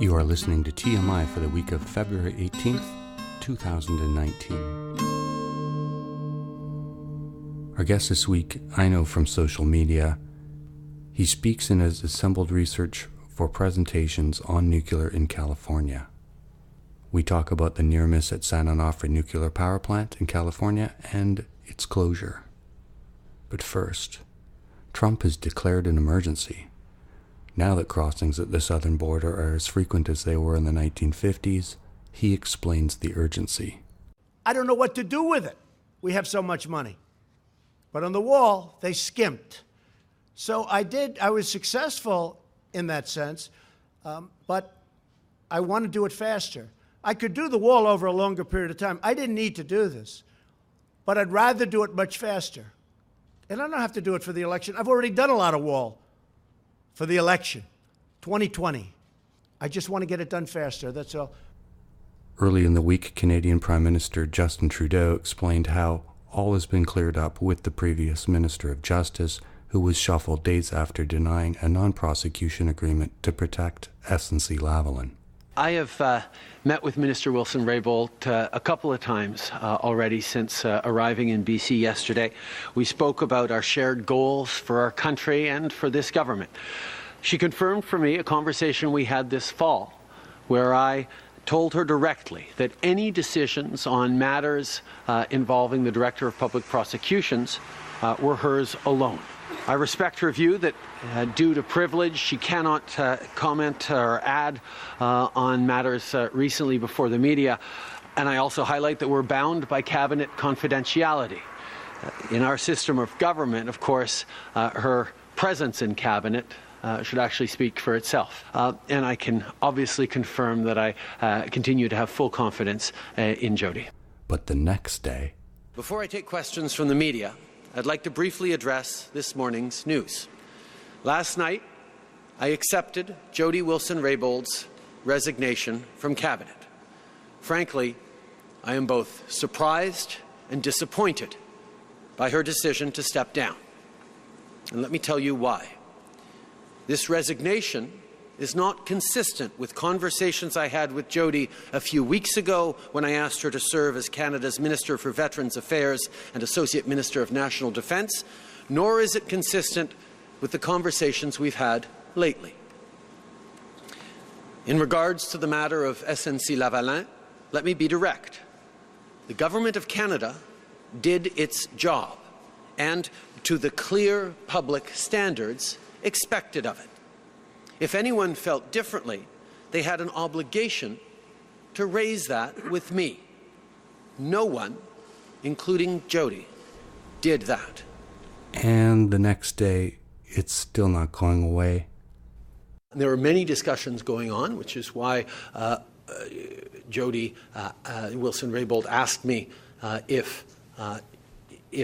You are listening to TMI for the week of February 18th, 2019. Our guest this week, I know from social media. He speaks and has assembled research for presentations on nuclear in California. We talk about the near miss at San Onofre nuclear power plant in California and its closure. But first, Trump has declared an emergency. Now that crossings at the southern border are as frequent as they were in the 1950s, he explains the urgency. I don't know what to do with it. We have so much money. But on the wall, they skimped. So I was successful in that sense, but I want to do it faster. I could do the wall over a longer period of time. I didn't need to do this, but I'd rather do it much faster. And I don't have to do it for the election. I've already done a lot of wall for the election, 2020. I just want to get it done faster, that's all. Early in the week, Canadian Prime Minister Justin Trudeau explained how all has been cleared up with the previous Minister of Justice, who was shuffled days after denying a non-prosecution agreement to protect SNC-Lavalin. I have met with Minister Wilson-Raybould a couple of times already since arriving in BC yesterday. We spoke about our shared goals for our country and for this government. She confirmed for me a conversation we had this fall where I told her directly that any decisions on matters involving the Director of Public Prosecutions were hers alone. I respect her view that due to privilege, she cannot comment or add on matters recently before the media. And I also highlight that we're bound by cabinet confidentiality. In our system of government, of course, her presence in cabinet should actually speak for itself. And I can obviously confirm that I continue to have full confidence in Jody. But the next day... Before I take questions from the media, I'd like to briefly address this morning's news. Last night, I accepted Jody Wilson-Raybould's resignation from Cabinet. Frankly, I am both surprised and disappointed by her decision to step down. And let me tell you why. This resignation is not consistent with conversations I had with Jody a few weeks ago when I asked her to serve as Canada's Minister for Veterans Affairs and Associate Minister of National Defence, nor is it consistent with the conversations we've had lately. In regards to the matter of SNC-Lavalin, let me be direct. The Government of Canada did its job, and to the clear public standards expected of it. If anyone felt differently, they had an obligation to raise that with me. No one, including Jody, did that. And the next day, it's still not going away. There are many discussions going on, which is why Jody Wilson-Raybould asked me if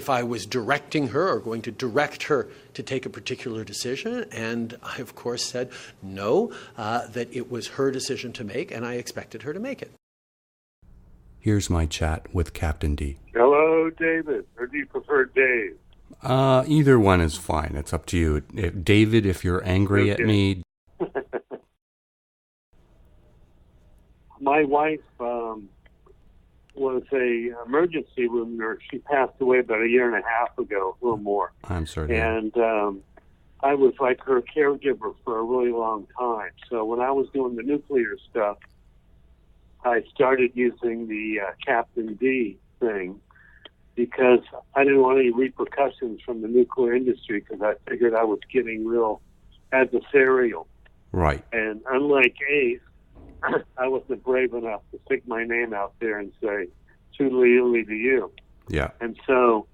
I was directing her or going to direct her to take a particular decision, and I, of course, said no, that it was her decision to make, and I expected her to make it. Here's my chat with Captain D. Hello, David. Or do you prefer Dave? Either one is fine. It's up to you. David, if you're angry at me... My wife was a emergency room nurse. She passed away about a year and a half ago, a little more. I'm sorry. And I was like her caregiver for a really long time. So when I was doing the nuclear stuff, I started using the Captain D thing because I didn't want any repercussions from the nuclear industry because I figured I was getting real adversarial. Right. And unlike Ace, I wasn't brave enough to stick my name out there and say, toodly-oodly to you. Yeah. And so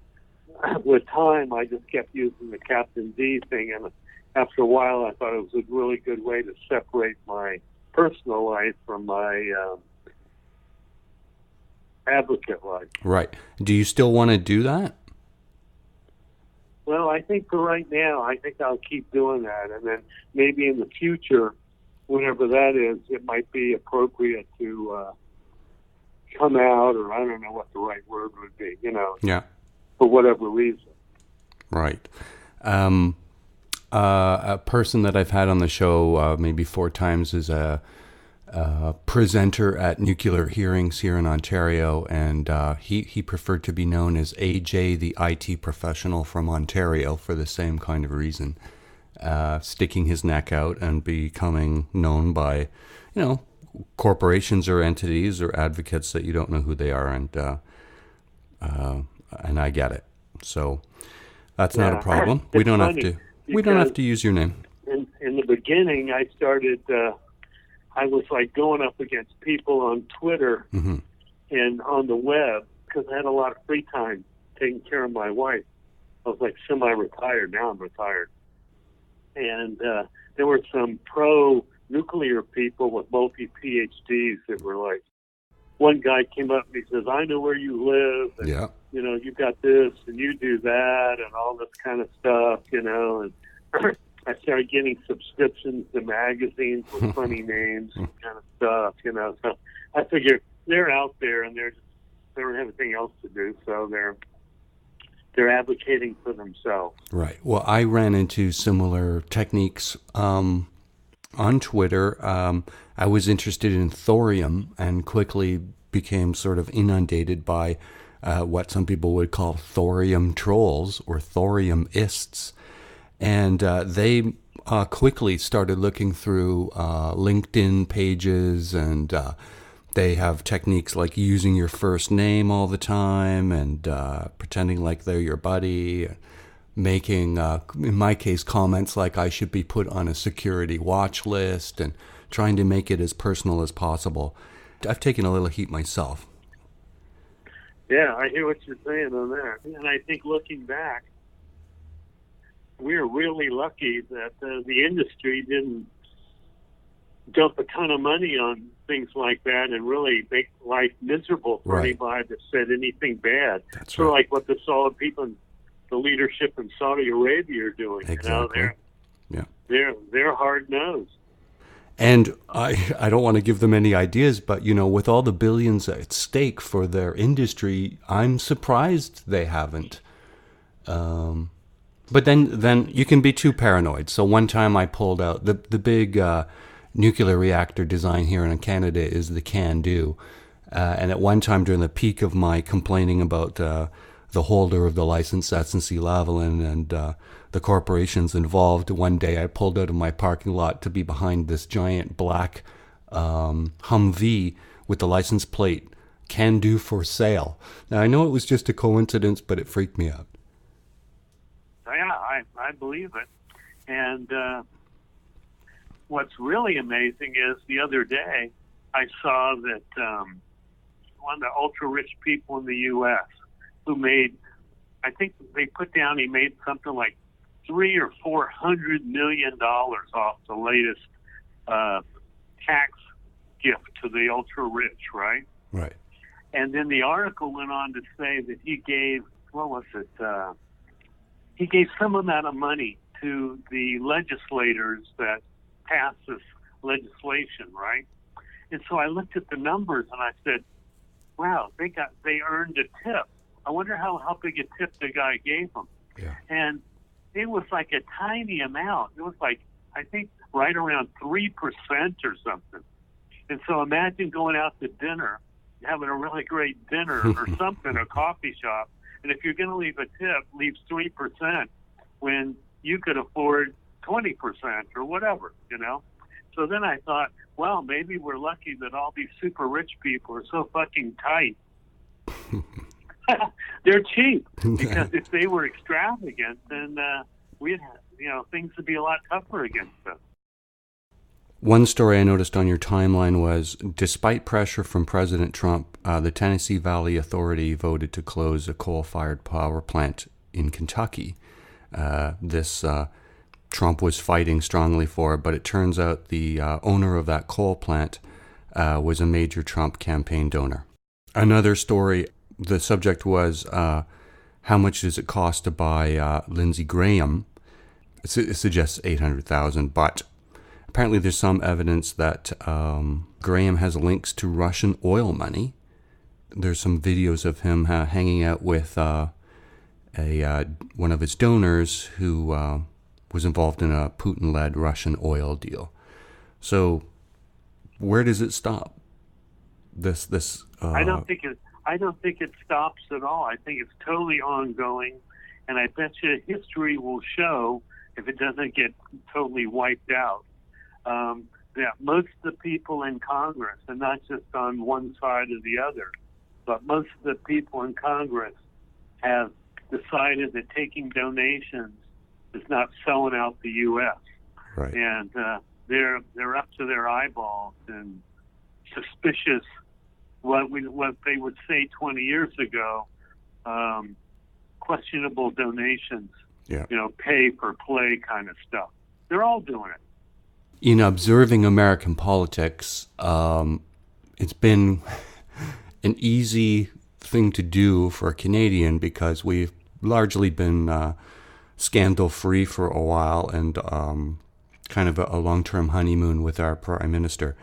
with time, I just kept using the Captain D thing. And after a while, I thought it was a really good way to separate my personal life from my advocate life. Right. Do you still want to do that? Well, I think for right now, I think I'll keep doing that. And then maybe in the future, whenever that is, it might be appropriate to come out, or I don't know what the right word would be, Yeah. For whatever reason. Right. A person that I've had on the show maybe 4 times is presenter at nuclear hearings here in Ontario, and he preferred to be known as AJ, the IT professional from Ontario, for the same kind of reason, sticking his neck out and becoming known by, corporations or entities or advocates that you don't know who they are, and I get it. So that's not a problem. We don't have to use your name. In the beginning, I started. I was like going up against people on Twitter and on the web because I had a lot of free time taking care of my wife. I was like semi-retired. Now I'm retired. And there were some pro-nuclear people with multi-PhDs that were like, one guy came up and he says, I know where you live. And, you got this and you do that and all this kind of stuff, and I started getting subscriptions to magazines with funny names and kind of stuff, So I figured they're out there and they don't have anything else to do, so they're advocating for themselves. Right. Well, I ran into similar techniques on Twitter. I was interested in thorium and quickly became sort of inundated by what some people would call thorium trolls or thoriumists. And they quickly started looking through LinkedIn pages, and they have techniques like using your first name all the time and pretending like they're your buddy, making, in my case, comments like I should be put on a security watch list and trying to make it as personal as possible. I've taken a little heat myself. Yeah, I hear what you're saying on that. And I think looking back, we're really lucky that the industry didn't dump a ton of money on things like that and really make life miserable for anybody that said anything bad. That's sort of like what the solid people in the leadership in Saudi Arabia are doing. Exactly. They're hard-nosed. And I don't want to give them any ideas, but, with all the billions at stake for their industry, I'm surprised they haven't. But then you can be too paranoid. So one time I pulled out the big nuclear reactor design here in Canada is the CANDO. And at one time during the peak of my complaining about the holder of the license, SNC-Lavalin, and the corporations involved, one day I pulled out of my parking lot to be behind this giant black Humvee with the license plate, CANDO for sale. Now, I know it was just a coincidence, but it freaked me out. Yeah, I believe it. And what's really amazing is the other day I saw that one of the ultra-rich people in the U.S. who made, I think they put down, he made something like $300 or $400 million off the latest tax gift to the ultra-rich, right? Right. And then the article went on to say that he gave, he gave some amount of money to the legislators that passed this legislation, right? And so I looked at the numbers and I said, wow, they earned a tip. I wonder how big a tip the guy gave them. Yeah. And it was like a tiny amount. It was like, I think, right around 3% or something. And so imagine going out to dinner, having a really great dinner or something, a coffee shop, and if you're going to leave a tip, leave 3% when you could afford 20% or whatever, So then I thought, well, maybe we're lucky that all these super rich people are so fucking tight. They're cheap, because if they were extravagant, then things would be a lot tougher against them. One story I noticed on your timeline was, despite pressure from President Trump, the Tennessee Valley Authority voted to close a coal-fired power plant in Kentucky. Trump was fighting strongly for it, but it turns out the owner of that coal plant was a major Trump campaign donor. Another story, the subject was, how much does it cost to buy Lindsey Graham? It suggests $800,000, but apparently there's some evidence that Graham has links to Russian oil money. There's some videos of him hanging out with one of his donors who was involved in a Putin-led Russian oil deal. So where does it stop? I don't think it stops at all. I think it's totally ongoing, and I bet you history will show, if it doesn't get totally wiped out, that most of the people in Congress, and not just on one side or the other, but most of the people in Congress have decided that taking donations is not selling out the U.S. Right. And they're up to their eyeballs and suspicious. What they would say 20 years ago, questionable donations, pay for play kind of stuff. They're all doing it. In observing American politics, it's been an easy thing to do for a Canadian because we've largely been scandal-free for a while and kind of a long-term honeymoon with our Prime Minister.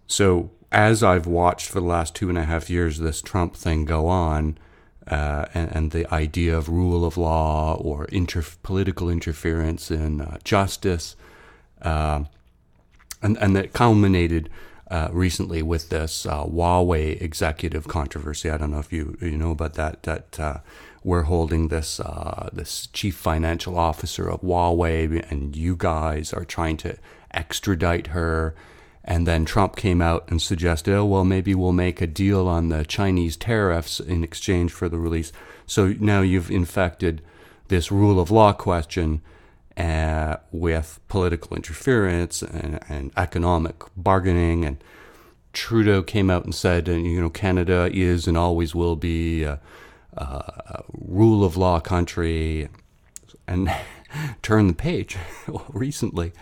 So as I've watched for the last 2.5 years this Trump thing go on, and the idea of rule of law or political interference in justice, and that culminated recently with this Huawei executive controversy. I don't know if you know about that we're holding this chief financial officer of Huawei, and you guys are trying to extradite her. And then Trump came out and suggested, oh, well, maybe we'll make a deal on the Chinese tariffs in exchange for the release. So now you've infected this rule of law question with political interference and economic bargaining. And Trudeau came out and said, Canada is and always will be a rule of law country. And turn the page recently.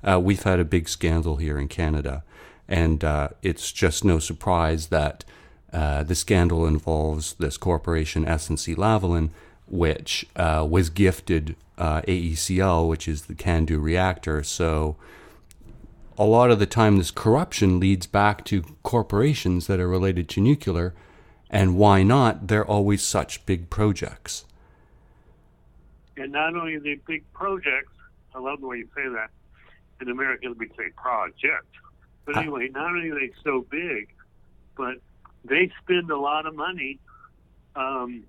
We've had a big scandal here in Canada, and it's just no surprise that the scandal involves this corporation, SNC-Lavalin, which was gifted AECL, which is the CANDU reactor. So a lot of the time this corruption leads back to corporations that are related to nuclear, and why not? They're always such big projects. And not only are they big projects, I love the way you say that. In America, we say project. But anyway, not only are they so big, but they spend a lot of money on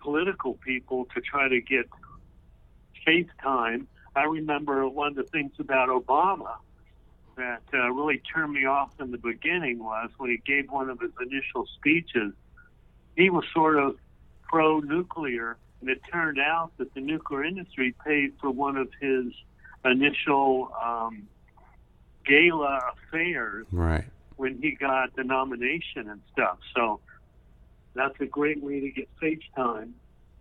political people to try to get face time. I remember one of the things about Obama that really turned me off in the beginning was when he gave one of his initial speeches, he was sort of pro-nuclear, and it turned out that the nuclear industry paid for one of his initial gala affairs right. when he got the nomination and stuff. So that's a great way to get face time,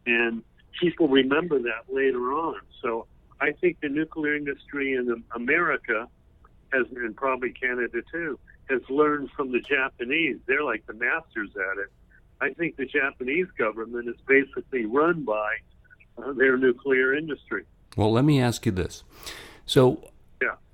and people remember that later on. So I think the nuclear industry in America, and probably Canada too, has learned from the Japanese. They're like the masters at it. I think the Japanese government is basically run by their nuclear industry. Well, let me ask you this. So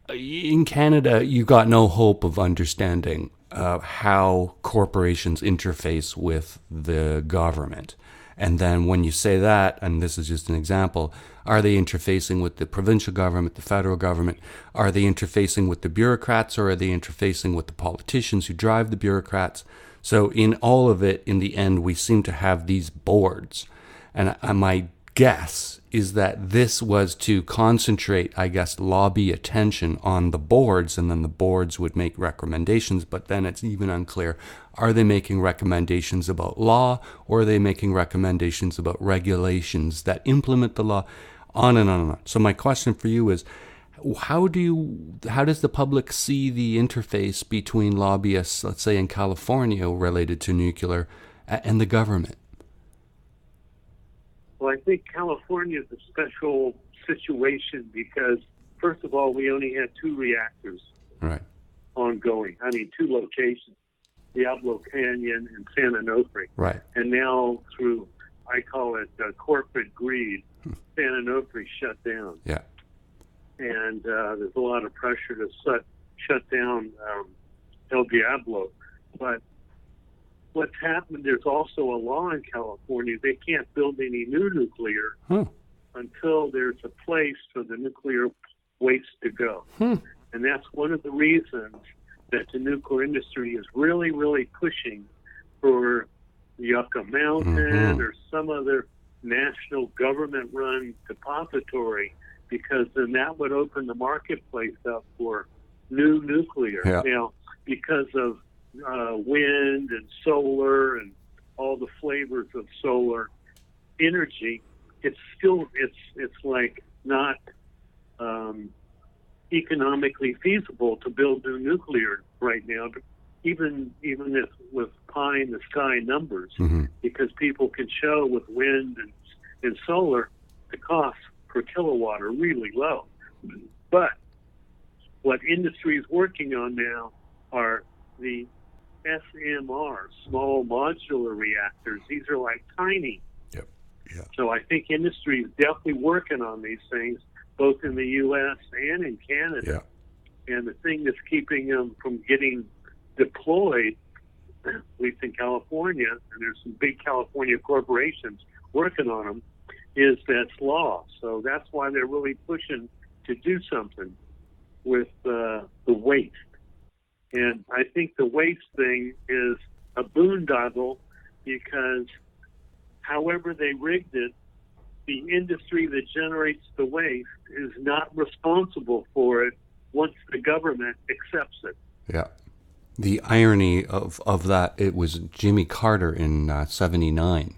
in Canada, you got no hope of understanding how corporations interface with the government. And then when you say that, and this is just an example, are they interfacing with the provincial government, the federal government? Are they interfacing with the bureaucrats, or are they interfacing with the politicians who drive the bureaucrats? So in all of it, in the end, we seem to have these boards. And my guess is that this was to concentrate, I guess, lobby attention on the boards, and then the boards would make recommendations. But then it's even unclear, are they making recommendations about law, or are they making recommendations about regulations that implement the law, on and on and on. So my question for you is, how does the public see the interface between lobbyists, let's say in California, related to nuclear, and the government? Well, I think California is a special situation because, first of all, we only had 2 reactors ongoing. I mean, 2 locations, Diablo Canyon and San Onofre. Right. And now through, I call it corporate greed, San Onofre shut down. Yeah. And there's a lot of pressure to shut down El Diablo. But what's happened, there's also a law in California, they can't build any new nuclear until there's a place for the nuclear waste to go. And And that's one of the reasons that the nuclear industry is really, really pushing for Yucca Mountain or some other national government-run depository, because then that would open the marketplace up for new nuclear. Yeah. Now, because of wind and solar and all the flavors of solar energy, it's like not economically feasible to build new nuclear right now, even if with pie in the sky numbers, because people can show with wind and solar the costs per kilowatt are really low. But what industry is working on now are the SMR, small modular reactors. These are like tiny. Yep. Yeah. So I think industry is definitely working on these things, both in the U.S. and in Canada. Yeah. And the thing that's keeping them from getting deployed, at least in California, and there's some big California corporations working on them, is that's law. So that's why they're really pushing to do something with the waste. And I think the waste thing is a boondoggle, because however they rigged it, the industry that generates the waste is not responsible for it once the government accepts it. Yeah. The irony of that, it was Jimmy Carter in 79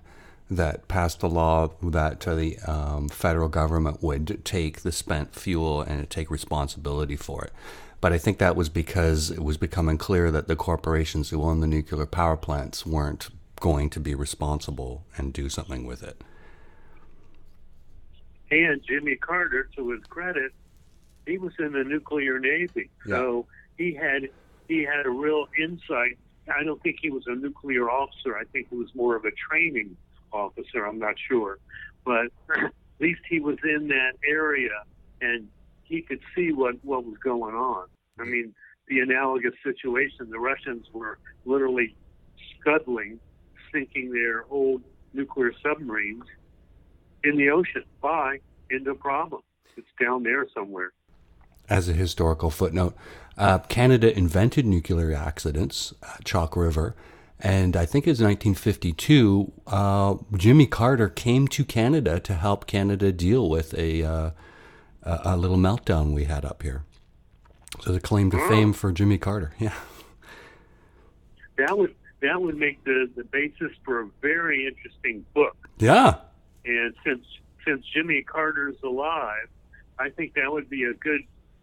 that passed a law that the federal government would take the spent fuel and take responsibility for it. But I think that was because it was becoming clear that the corporations who own the nuclear power plants weren't going to be responsible and do something with it. And Jimmy Carter, to his credit, he was in the nuclear Navy. Yeah. So he had a real insight. I don't think he was a nuclear officer. I think he was more of a training officer. I'm not sure. But at least he was in that area, and he could see what was going on. I mean, the analogous situation, the Russians were literally scuttling, sinking their old nuclear submarines in the ocean. Bye, end of problem. It's down there somewhere. As a historical footnote, Canada invented nuclear accidents at Chalk River, and I think it was 1952, Jimmy Carter came to Canada to help Canada deal with a little meltdown we had up here. So the claim to fame for Jimmy Carter, yeah. That would make the basis for a very interesting book. Yeah. And since Jimmy Carter's alive, I think that would be a good,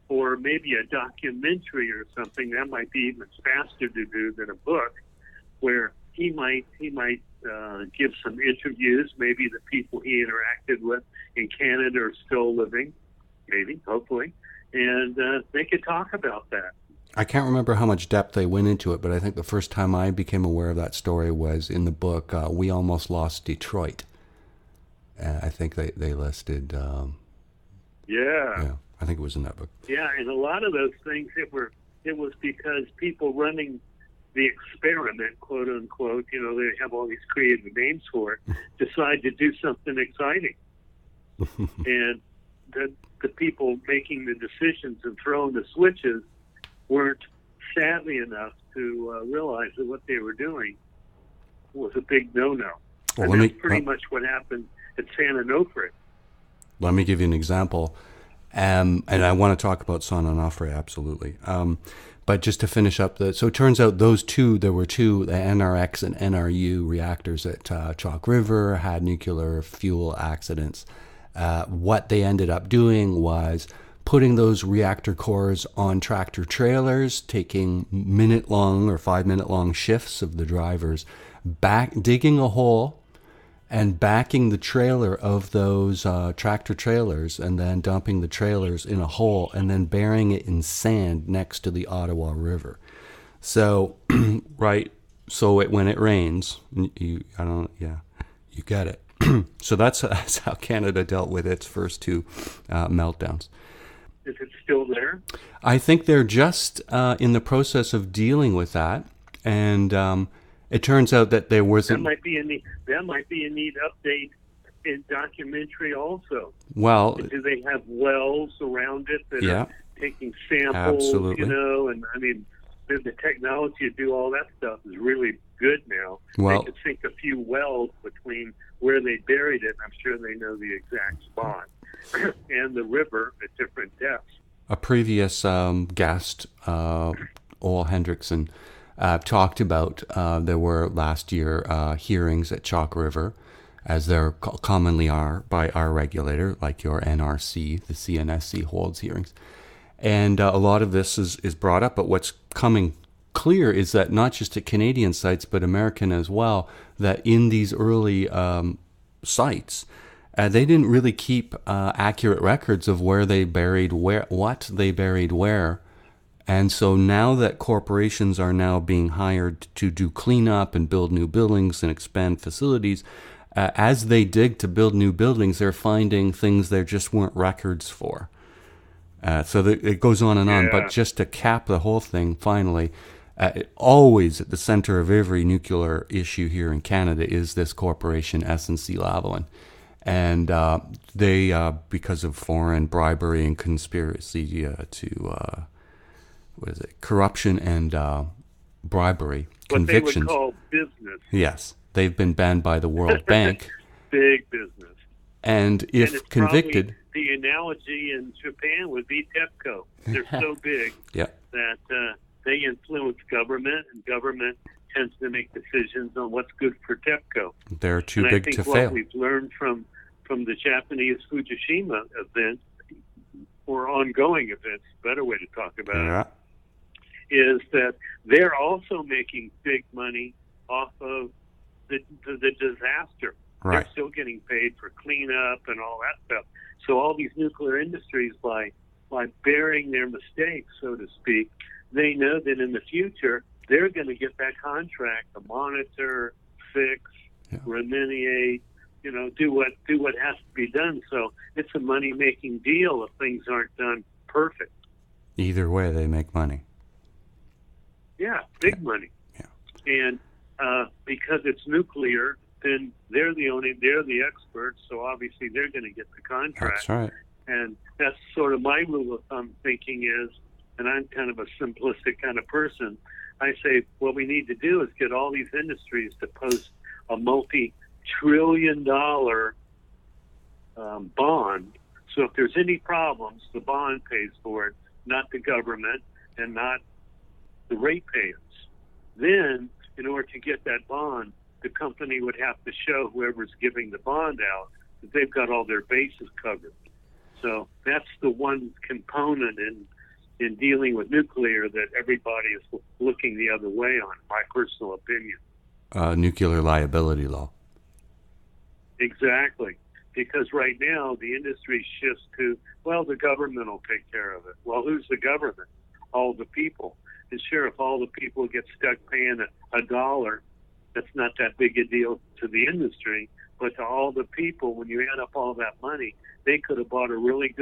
or maybe a documentary or something. That might be even faster to do than a book, where he might give some interviews. Maybe the people he interacted with in Canada are still living, maybe, hopefully, and they could talk about that. I can't remember how much depth they went into it, but I think the first time I became aware of that story was in the book, We Almost Lost Detroit. I think they listed... Yeah, I think it was in that book. Yeah, and a lot of those things, it was because people running the experiment, quote unquote, they have all these creative names for it, decide to do something exciting. And the people making the decisions and throwing the switches weren't savvy enough to realize that what they were doing was a big no-no. Well, and that's pretty much what happened at San Onofre. Let me give you an example. And I want to talk about San Onofre, absolutely. But just to finish up, so it turns out there were two, the NRX and NRU reactors at Chalk River had nuclear fuel accidents. What they ended up doing was putting those reactor cores on tractor trailers, taking minute-long or 5-minute-long shifts of the drivers, digging a hole and backing the trailer of those tractor trailers, and then dumping the trailers in a hole and then burying it in sand next to the Ottawa River. So, right, so when it rains, you get it. So that's how Canada dealt with its first two meltdowns. Is it still there? I think they're just in the process of dealing with that, and it turns out that there wasn't. That might be a neat update in documentary also. Well, do they have wells around it that are taking samples, Absolutely. and I mean, the technology to do all that stuff is really good now. Well, they could sink a few wells between where they buried it, and I'm sure they know the exact spot, and the river at different depths. a previous guest, Ole Hendrickson, talked about there were last year hearings at Chalk River, as there commonly are by our regulator, like your NRC, the CNSC holds hearings. And a lot of this is brought up, but what's coming clear is that not just at Canadian sites, but American as well, that in these early sites, they didn't really keep accurate records of where they buried what they buried where. And so now that corporations are now being hired to do cleanup and build new buildings and expand facilities, as they dig to build new buildings, they're finding things there just weren't records for. So it goes on and on. But just to cap the whole thing, finally, always at the center of every nuclear issue here in Canada is this corporation, SNC-Lavalin. And they, because of foreign bribery and conspiracy to, corruption and bribery, convictions. What they would call business. Yes, they've been banned by the World Bank. Big business. And if convicted... The analogy in Japan would be TEPCO. They're so big that they influence government, and government tends to make decisions on what's good for TEPCO. They're too big to fail. I think what we've learned from the Japanese Fukushima event, or ongoing events, better way to talk about it, is that they're also making big money off of the disaster. Right. They're still getting paid for cleanup and all that stuff. So all these nuclear industries, by bearing their mistakes, so to speak, they know that in the future they're going to get that contract to monitor, fix, remediate, do what has to be done. So it's a money-making deal if things aren't done perfect. Either way, they make money. Yeah, big money. Yeah. And because it's nuclear, then they're the experts, so obviously they're going to get the contract. That's right. And that's sort of my rule of thumb thinking is, and I'm kind of a simplistic kind of person, I say what we need to do is get all these industries to post a multi-trillion-dollar bond. So if there's any problems, the bond pays for it, not the government and not the ratepayers. Then, in order to get that bond, the company would have to show whoever's giving the bond out that they've got all their bases covered. So that's the one component in dealing with nuclear that everybody is looking the other way on, my personal opinion. Nuclear liability law. Exactly. Because right now the industry shifts to, well, the government will take care of it. Well, who's the government? All the people. And sure, if all the people get stuck paying $1, that's not that big a deal to the industry, but to all the people, when you add up all that money, they could have bought a really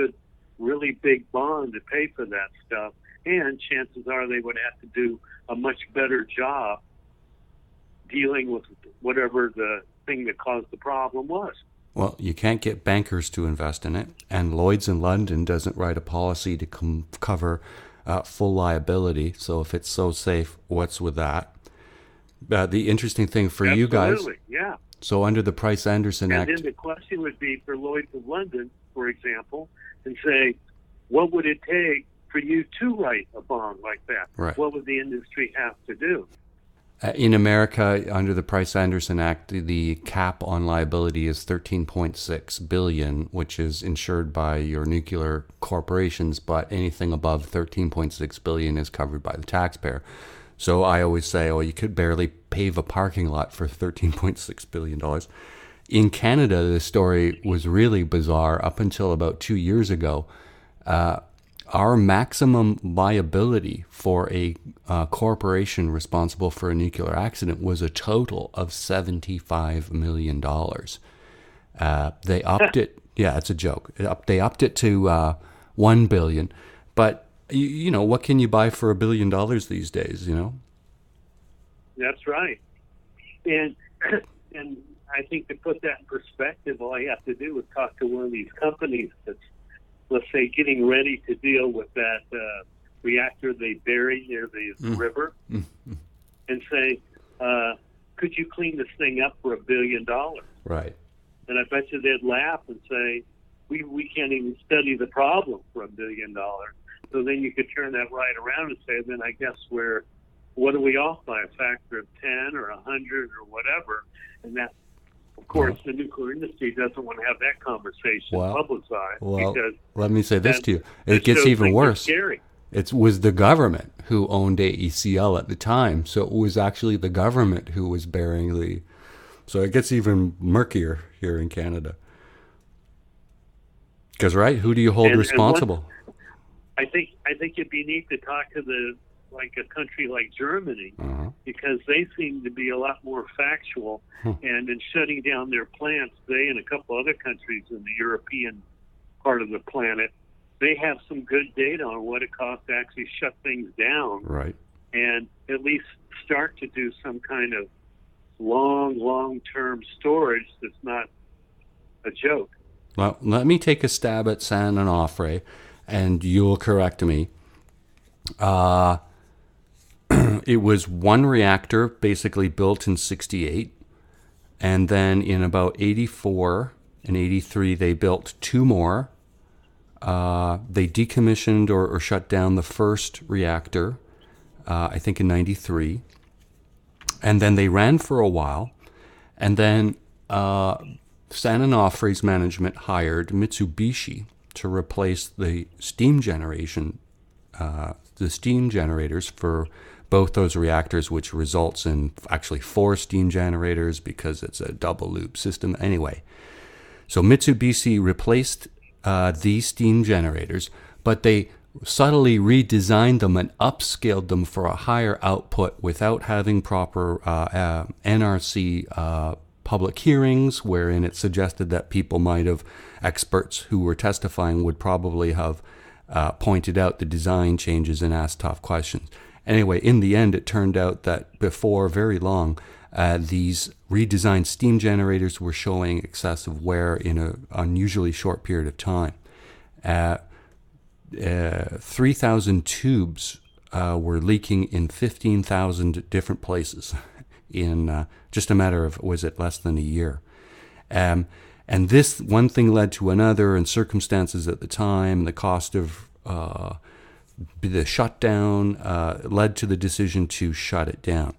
big bond to pay for that stuff, and chances are they would have to do a much better job dealing with whatever the thing that caused the problem was. Well, you can't get bankers to invest in it, and Lloyd's in London doesn't write a policy to cover full liability, so if it's so safe, what's with that? The interesting thing for you guys, yeah. So under the Price-Anderson Act... And then the question would be for Lloyd's of London, for example, and say, what would it take for you to write a bond like that? Right. What would the industry have to do? In America, under the Price-Anderson Act, the cap on liability is $13.6 billion, which is insured by your nuclear corporations, but anything above $13.6 billion is covered by the taxpayer. So I always say, you could barely pave a parking lot for $13.6 billion. In Canada, the story was really bizarre. Up until about 2 years ago, our maximum liability for a corporation responsible for a nuclear accident was a total of $75 million. They upped it. Yeah, it's a joke. They upped it to $1 billion. But you know, what can you buy for $1 billion these days, That's right. And I think to put that in perspective, all you have to do is talk to one of these companies that's let's say, getting ready to deal with that reactor they bury near the river, and say, could you clean this thing up for $1 billion? Right. And I bet you they'd laugh and say, we can't even study the problem for $1 billion. So then you could turn that right around and say, then I guess what are we off by, a factor of 10 or 100 or whatever? And that, of course, the nuclear industry doesn't want to have that conversation publicized. Because let me say this to you. It gets even worse. Scary. It was the government who owned AECL at the time, so it was actually the government who was bearing the... So it gets even murkier here in Canada. Because, right, who do you hold responsible? I think it'd be neat to talk to a country like Germany, because they seem to be a lot more factual, and in shutting down their plants, they and a couple other countries in the European part of the planet, they have some good data on what it costs to actually shut things down, right, and at least start to do some kind of long-term storage that's not a joke. Well, let me take a stab at San Onofre, and you'll correct me. It was one reactor basically built in 68, and then in about 84 and 83 they built two more. They decommissioned or shut down the first reactor, I think in 93, and then they ran for a while, and then San Onofre's management hired Mitsubishi to replace the steam generators for both those reactors, which results in actually 4 steam generators because it's a double loop system. Anyway, so Mitsubishi replaced these steam generators, but they subtly redesigned them and upscaled them for a higher output without having proper NRC public hearings, wherein it suggested that experts who were testifying would probably have pointed out the design changes and asked tough questions. Anyway, in the end, it turned out that before very long, these redesigned steam generators were showing excessive wear in an unusually short period of time. 3,000 tubes were leaking in 15,000 different places in just a matter of, was it less than a year? And this one thing led to another, and circumstances at the time, the cost of the shutdown led to the decision to shut it down.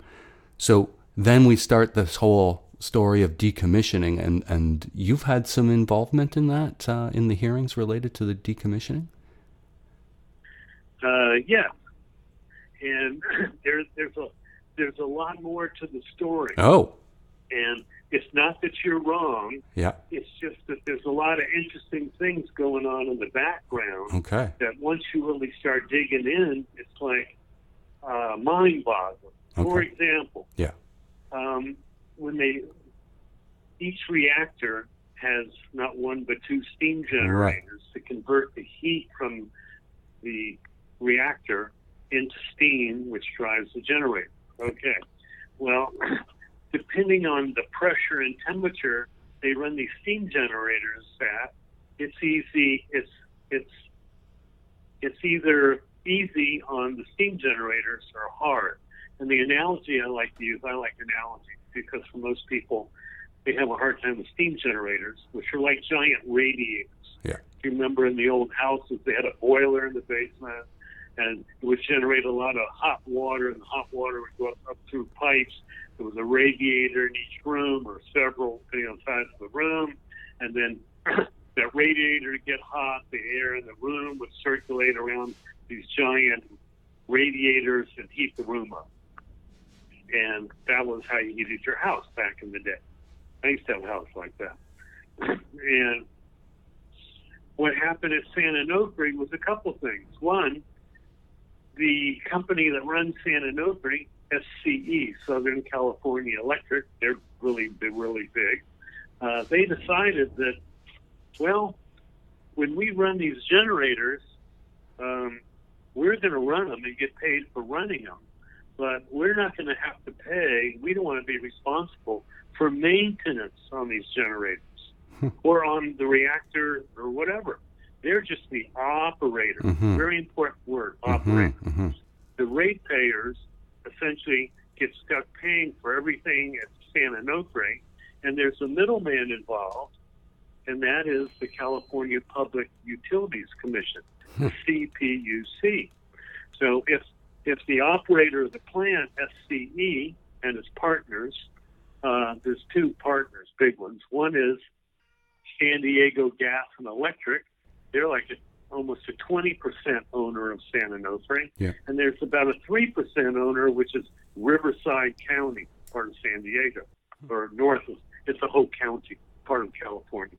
So then we start this whole story of decommissioning, and you've had some involvement in that, in the hearings related to the decommissioning? Yeah. And there's a lot more to the story. Oh. And it's not that you're wrong. Yeah. It's just that there's a lot of interesting things going on in the background. Okay. That once you really start digging in, it's like mind-boggling. Okay. For example, yeah. Each reactor has not one but 2 steam generators to convert the heat from the reactor into steam, which drives the generator. Okay. Well, depending on the pressure and temperature they run these steam generators at, it's either easy on the steam generators or hard. And the analogy I like to use, I like analogies because for most people, they have a hard time with steam generators, which are like giant radiators. Yeah. You remember in the old houses, they had a boiler in the basement, and it would generate a lot of hot water, and the hot water would go up through pipes. There was a radiator in each room, or several, depending on the size of the room, and then that radiator would get hot. The air in the room would circulate around these giant radiators and heat the room up. And that was how you heated your house back in the day. I used to have a house like that. And what happened at San Onofre was a couple things. One, the company that runs San Onofre, SCE, Southern California Electric, they're really big. They decided that, well, when we run these generators, we're going to run them and get paid for running them. But we're not going to have to pay, we don't want to be responsible for maintenance on these generators or on the reactor or whatever. They're just the operator. Very important word, operator. The ratepayers essentially get stuck paying for everything at San Onofre, and there's a middleman involved, and that is the California Public Utilities Commission, the CPUC. So if the operator of the plant, SCE, and its partners, there's two partners, big ones. One is San Diego Gas and Electric. They're like almost a 20% owner of San Onofre. Yeah. And there's about a 3% owner, which is Riverside County, part of San Diego, or north of, it's a whole county, part of California.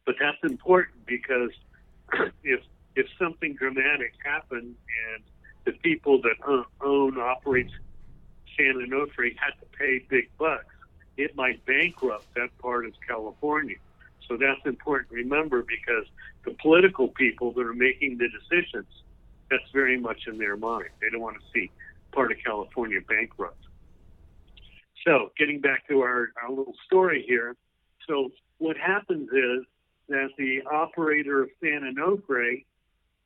But that's important because if something dramatic happened and the people that operate San Onofre had to pay big bucks, it might bankrupt that part of California. So that's important to remember because the political people that are making the decisions, that's very much in their mind. They don't want to see part of California bankrupt. So getting back to our little story here. So what happens is that the operator of San Onofre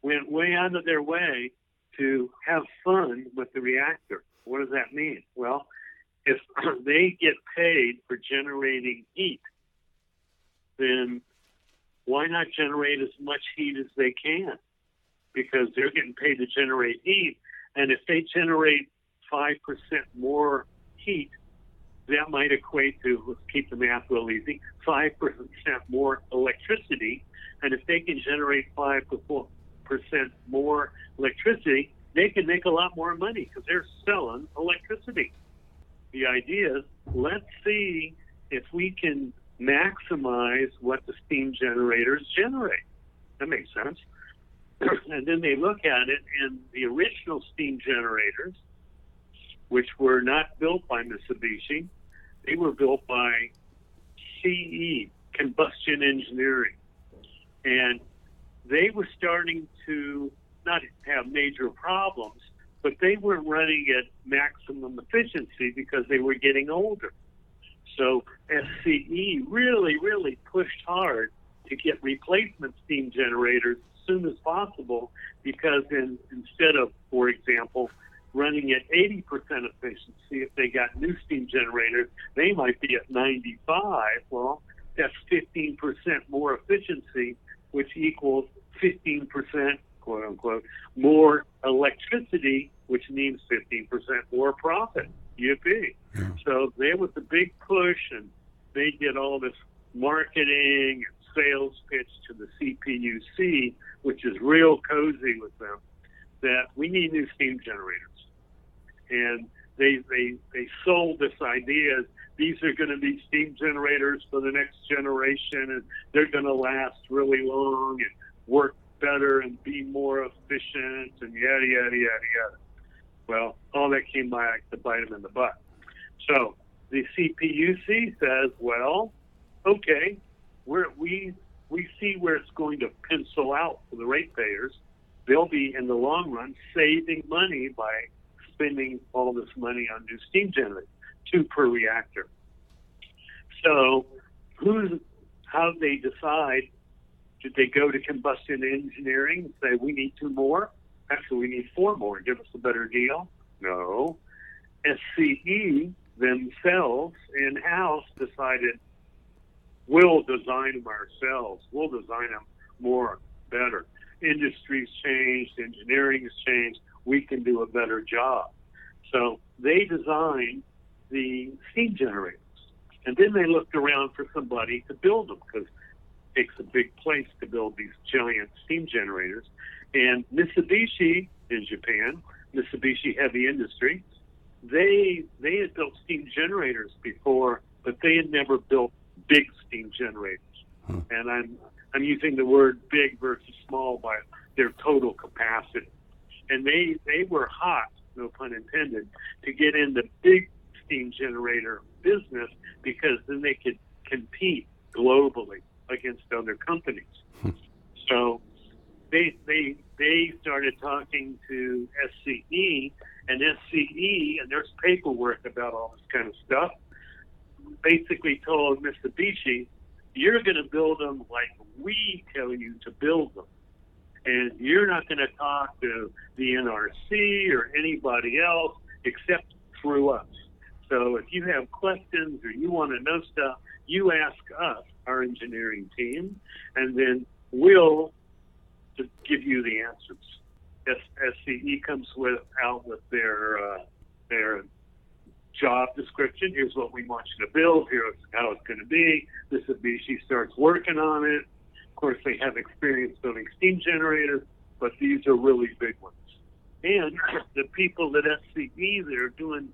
went way out of their way to have fun with the reactor. What does that mean? Well, if they get paid for generating heat, then why not generate as much heat as they can? Because they're getting paid to generate heat, and if they generate 5% more heat, that might equate to, let's keep the math real easy, 5% more electricity. And if they can generate 5% more electricity, they can make a lot more money because they're selling electricity. The idea is, let's see if we can maximize what the steam generators generate. That makes sense. And then they look at it, and the original steam generators, which were not built by Mitsubishi, they were built by CE, Combustion Engineering. And they were starting to not have major problems, but they weren't running at maximum efficiency because they were getting older. So SCE really, really pushed hard to get replacement steam generators as soon as possible because instead of, for example, running at 80% efficiency, if they got new steam generators, they might be at 95. Well, that's 15% more efficiency, which equals 15%, quote unquote, more electricity, which means 15% more profit. Yippee. Yeah. So there was a big push, and they did all this marketing and sales pitch to the CPUC, which is real cozy with them, that we need new steam generators. And they sold this idea, these are going to be steam generators for the next generation, and they're going to last really long and work better and be more efficient and yada, yada, yada, yada. Well, all that came back to bite them in the butt. So the CPUC says, well, okay, we see where it's going to pencil out for the ratepayers. They'll be, in the long run, saving money by spending all this money on new steam generators, 2 per reactor. So how do they decide? Did they go to Combustion Engineering and say, we need 2 more? Actually, we need 4 more. Give us a better deal? No. SCE themselves in-house decided, we'll design them ourselves. We'll design them more, better. Industry's changed. Engineering has changed. We can do a better job. So they designed the steam generators. And then they looked around for somebody to build them because it takes a big place to build these giant steam generators. And Mitsubishi in Japan, Mitsubishi Heavy Industry, they had built steam generators before, but they had never built big steam generators. And I'm using the word big versus small by their total capacity. And they were hot, no pun intended, to get in the big steam generator business because then they could compete globally against other companies. So they started talking to SCE, and SCE, and there's paperwork about all this kind of stuff, basically told Mitsubishi, you're going to build them like we tell you to build them. And you're not going to talk to the NRC or anybody else except through us. So if you have questions or you want to know stuff, you ask us, our engineering team, and then we'll just give you the answers. SCE comes out with their job description. Here's what we want you to build. Here's how it's going to be. This would be, she starts working on it. Of course, they have experience building steam generators, but these are really big ones. And the people at SCE that are doing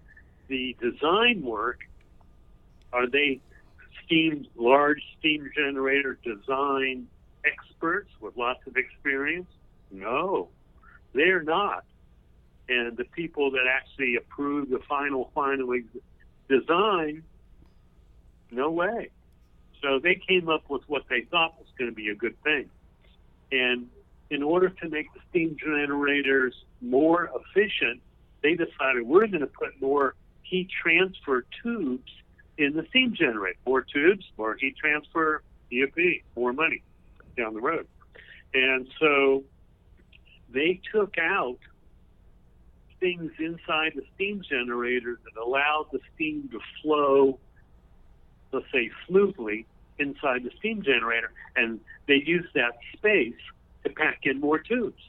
the design work, are they large steam generator design experts with lots of experience? No, they're not. And the people that actually approve the final design, no way. So they came up with what they thought was going to be a good thing. And in order to make the steam generators more efficient, they decided we're going to put more heat transfer tubes in the steam generator. More tubes, more heat transfer, EFP, more money down the road. And so they took out things inside the steam generator that allowed the steam to flow, let's say, smoothly inside the steam generator, and they used that space to pack in more tubes.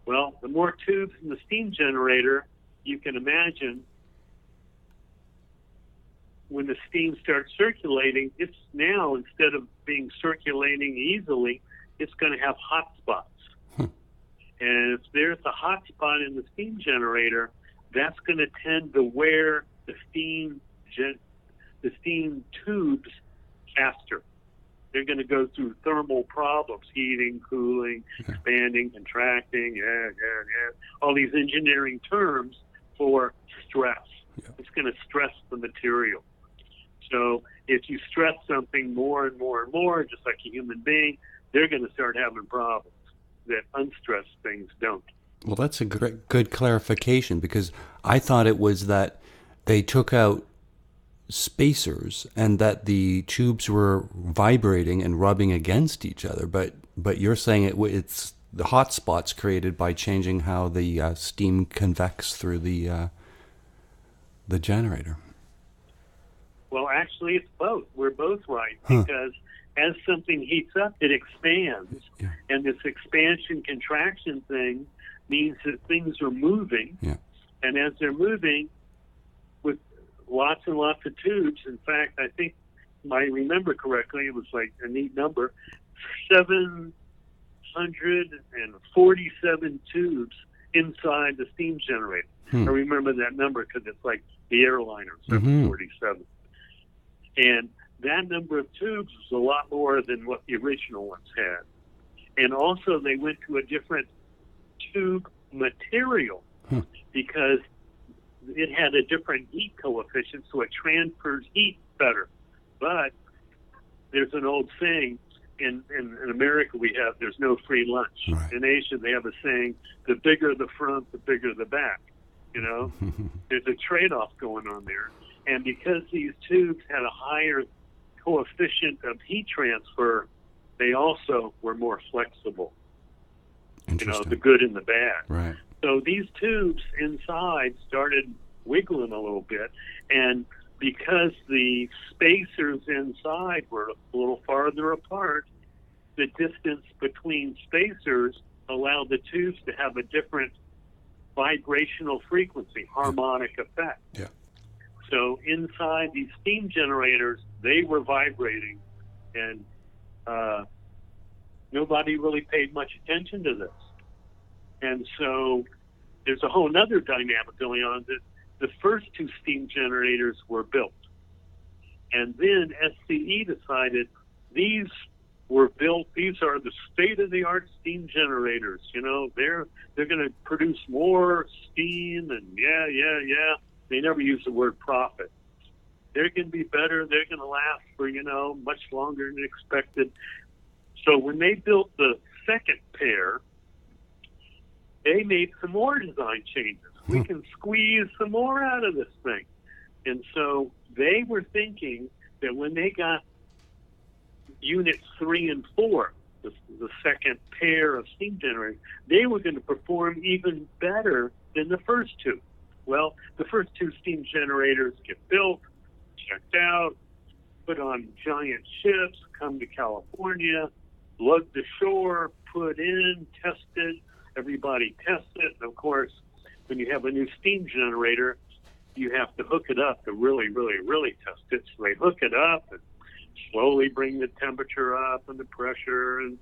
Well, the more tubes in the steam generator, you can imagine when the steam starts circulating, it's now, instead of being circulating easily, it's going to have hot spots. And if there's a hot spot in the steam generator, that's going to tend to wear the steam tubes faster. They're going to go through thermal problems, heating, cooling, expanding, contracting, all these engineering terms for stress. Yeah. It's going to stress the material. So if you stress something more and more and more, just like a human being, they're going to start having problems that unstressed things don't. Well, that's a good clarification, because I thought it was that they took out spacers and that the tubes were vibrating and rubbing against each other, but you're saying it's the hot spots created by changing how the steam convects through the generator. Well, actually, it's both. We're both right, because as something heats up, it expands, and this expansion-contraction thing means that things are moving, and as they're moving with lots and lots of tubes, in fact, I think, if I remember correctly, it was like a neat number, 747 tubes inside the steam generator. I remember that number because it's like the airliner, 747. And that number of tubes was a lot more than what the original ones had. And also they went to a different tube material because it had a different heat coefficient, so it transfers heat better. But there's an old saying, in America we have, there's no free lunch. Right. In Asia they have a saying, the bigger the front, the bigger the back. You know, there's a trade-off going on there. And because these tubes had a higher coefficient of heat transfer, they also were more flexible. You know, the good and the bad. Right. So these tubes inside started wiggling a little bit, and because the spacers inside were a little farther apart, the distance between spacers allowed the tubes to have a different vibrational frequency, harmonic effect. Yeah. So inside these steam generators, they were vibrating, and nobody really paid much attention to this. And so there's a whole other dynamic going on. That the first two steam generators were built, and then SCE decided these were built. These are the state-of-the-art steam generators. You know, they're going to produce more steam, and They never use the word profit. They're going to be better. They're going to last for, much longer than expected. So when they built the second pair, they made some more design changes. We can squeeze some more out of this thing. And so they were thinking that when they got units 3 and 4, the second pair of steam generators, they were going to perform even better than the first two. Well, the first two steam generators get built, checked out, put on giant ships, come to California, lug to shore, put in, tested. Everybody tests it. And of course, when you have a new steam generator, you have to hook it up to really, really, really test it. So they hook it up and slowly bring the temperature up and the pressure, and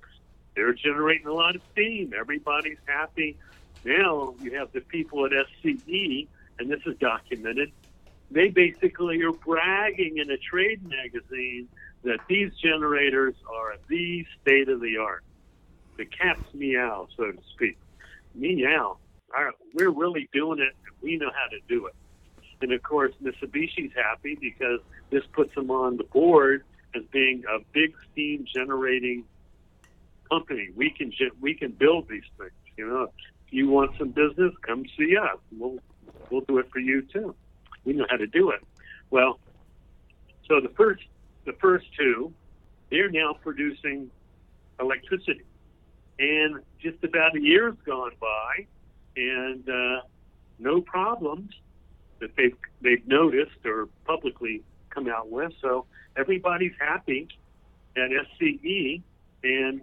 they're generating a lot of steam. Everybody's happy. Now you have the people at SCE, and this is documented, they basically are bragging in a trade magazine that these generators are the state of the art. The cat's meow, so to speak. Meow. We're really doing it, and we know how to do it. And of course, Mitsubishi's happy because this puts them on the board as being a big steam generating company. We can build these things. You know, if you want some business, come see us. We'll do it for you too. We know how to do it. Well, so the first two, they're now producing electricity, and just about a year's gone by, and no problems that they've noticed or publicly come out with. So everybody's happy at SCE, and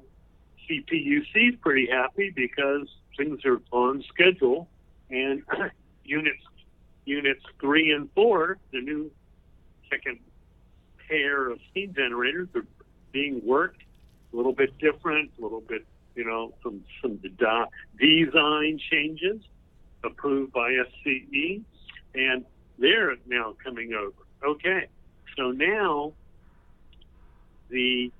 CPUC is pretty happy because things are on schedule, and units 3 and 4, the new second pair of steam generators, are being worked a little bit different, a little bit, some design changes approved by SCE, and they're now coming over. Okay, so now the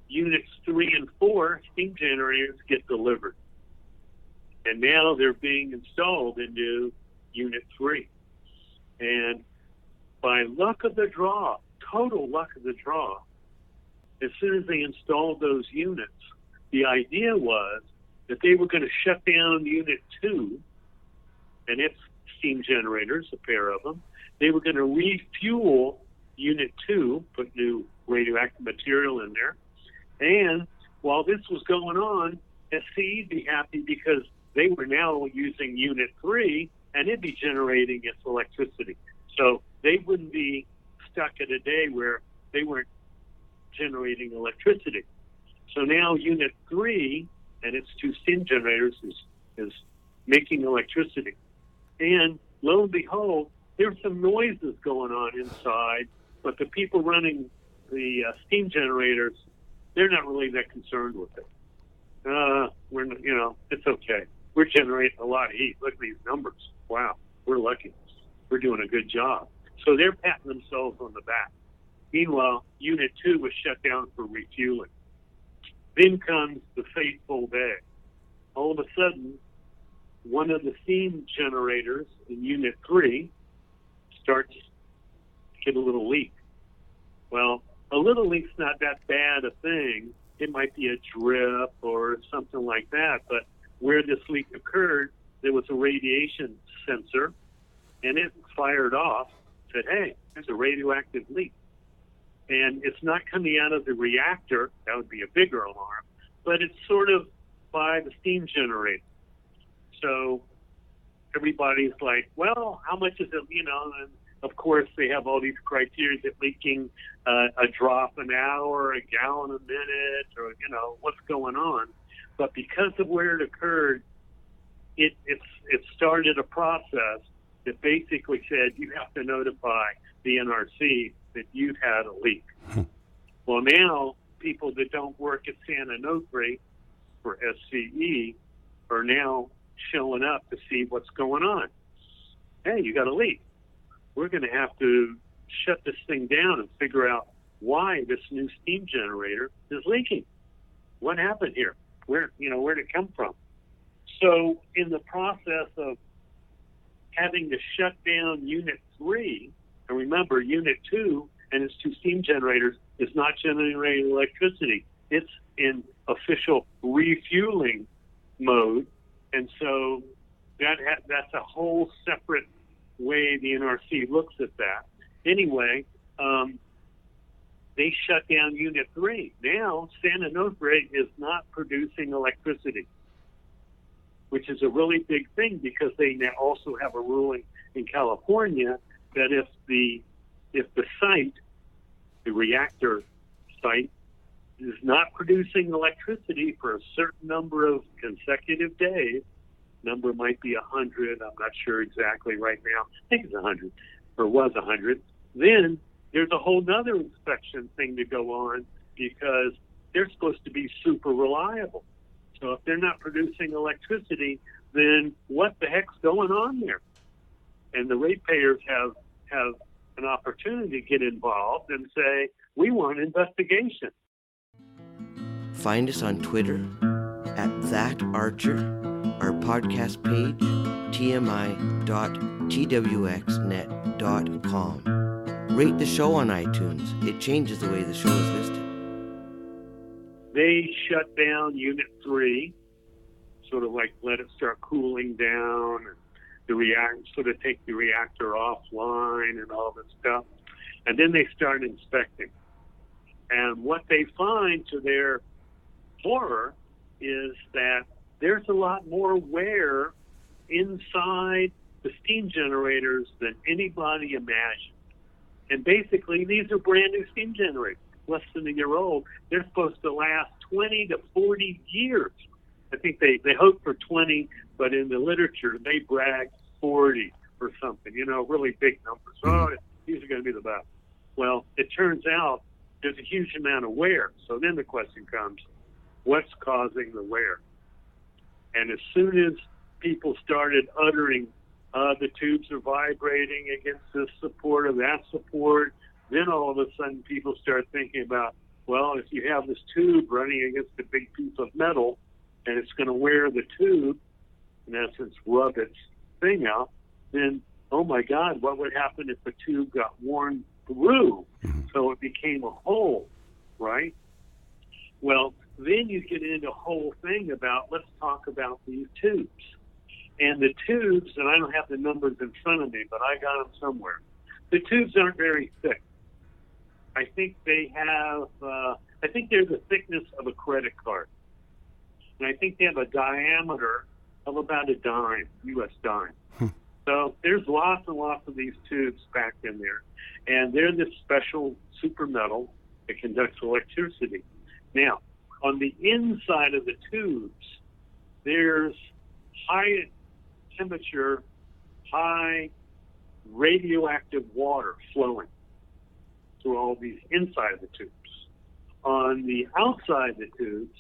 units 3 and 4 steam generators get delivered, and now they're being installed into Unit 3. And by luck of the draw, total luck of the draw, as soon as they installed those units, the idea was that they were going to shut down Unit 2 and its steam generators, a pair of them. They were going to refuel Unit 2, put new radioactive material in there. And while this was going on, SCE would be happy because they were now using Unit 3, and it'd be generating its electricity. So they wouldn't be stuck at a day where they weren't generating electricity. So now Unit 3 and its two steam generators is making electricity. And lo and behold, there's some noises going on inside, but the people running the steam generators, they're not really that concerned with it. It's okay. We're generating a lot of heat. Look at these numbers. Wow, we're lucky. We're doing a good job. So they're patting themselves on the back. Meanwhile, Unit 2 was shut down for refueling. Then comes the fateful day. All of a sudden, one of the steam generators in Unit 3 starts to get a little leak. Well, a little leak's not that bad a thing. It might be a drip or something like that, but where this leak occurred, there was a radiation sensor, and it fired off, said, hey, there's a radioactive leak. And it's not coming out of the reactor, that would be a bigger alarm, but it's sort of by the steam generator. So everybody's like, well, how much is it, and of course they have all these criteria that leaking a drop an hour, a gallon a minute, or, what's going on. But because of where it occurred, it started a process that basically said you have to notify the NRC that you've had a leak. Well, now people that don't work at San Onofre for SCE are now showing up to see what's going on. Hey, you got a leak. We're going to have to shut this thing down and figure out why this new steam generator is leaking. What happened here? Where'd it come from? So in the process of having to shut down Unit 3, and remember, Unit 2 and its two steam generators is not generating electricity. It's in official refueling mode, and so that's a whole separate way the NRC looks at that. Anyway, they shut down Unit 3. Now, San Onofre is not producing electricity, which is a really big thing because they now also have a ruling in California that if the site, the reactor site, is not producing electricity for a certain number of consecutive days, number might be 100, I'm not sure exactly right now, I think it's 100, or was 100, then there's a whole nother inspection thing to go on because they're supposed to be super reliable. So if they're not producing electricity, then what the heck's going on there? And the ratepayers have an opportunity to get involved and say, we want investigation. Find us on Twitter at @ThatArcher, our podcast page, tmi.twxnet.com. Rate the show on iTunes. It changes the way the show is listed. They shut down Unit 3, sort of like let it start cooling down, and the reactor, sort of take the reactor offline and all this stuff. And then they start inspecting. And what they find, to their horror, is that there's a lot more wear inside the steam generators than anybody imagined. And basically, these are brand new steam generators, less than a year old. They're supposed to last 20 to 40 years. I think they hope for 20, but in the literature, they brag 40 or something, really big numbers. Oh, these are going to be the best. Well, it turns out there's a huge amount of wear. So then the question comes, what's causing the wear? And as soon as people started uttering, the tubes are vibrating against this support or that support, then all of a sudden people start thinking about, well, if you have this tube running against a big piece of metal and it's going to wear the tube, in essence, rub its thing out, then, oh my God, what would happen if the tube got worn through so it became a hole, right? Well, then you get into a whole thing about, let's talk about these tubes. And the tubes, and I don't have the numbers in front of me, but I got them somewhere. The tubes aren't very thick. I think they have, I think they're the thickness of a credit card. And I think they have a diameter of about a dime, U.S. dime. So there's lots and lots of these tubes packed in there. And they're this special super metal that conducts electricity. Now, on the inside of the tubes, there's high temperature, high radioactive water flowing through all these inside of the tubes. On the outside of the tubes,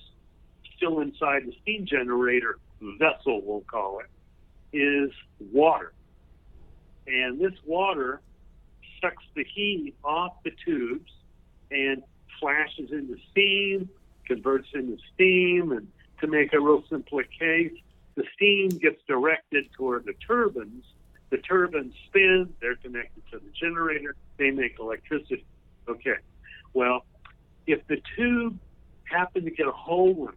still inside the steam generator vessel, we'll call it, is water. And this water sucks the heat off the tubes and flashes into steam, converts into steam, and to make a real simple case, the steam gets directed toward the turbines. The turbines spin, they're connected to the generator, they make electricity. Okay, well, if the tube happened to get a hole in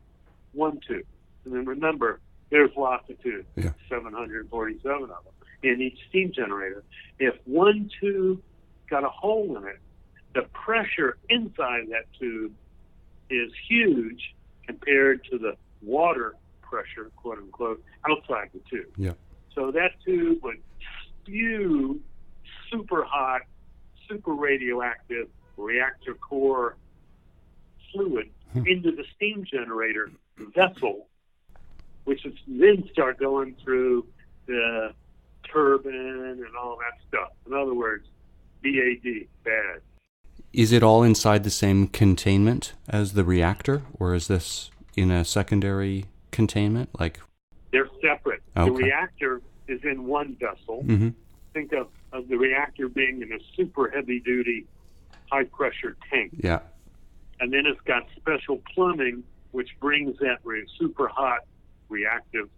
one tube, and then remember, there's lots of tubes, 747 of them in each steam generator. If one tube got a hole in it, the pressure inside that tube is huge compared to the water pressure, quote unquote, outside the tube. Yeah. So that tube would spew super hot, super radioactive reactor core fluid into the steam generator vessel, which is then start going through the turbine and all that stuff. In other words, BAD, bad. Is it all inside the same containment as the reactor, or is this in a secondary containment? Like, they're separate. Okay. The reactor is in one vessel. Mm-hmm. Think of the reactor being in a super heavy-duty, high-pressure tank. Yeah. And then it's got special plumbing, which brings that super hot reactive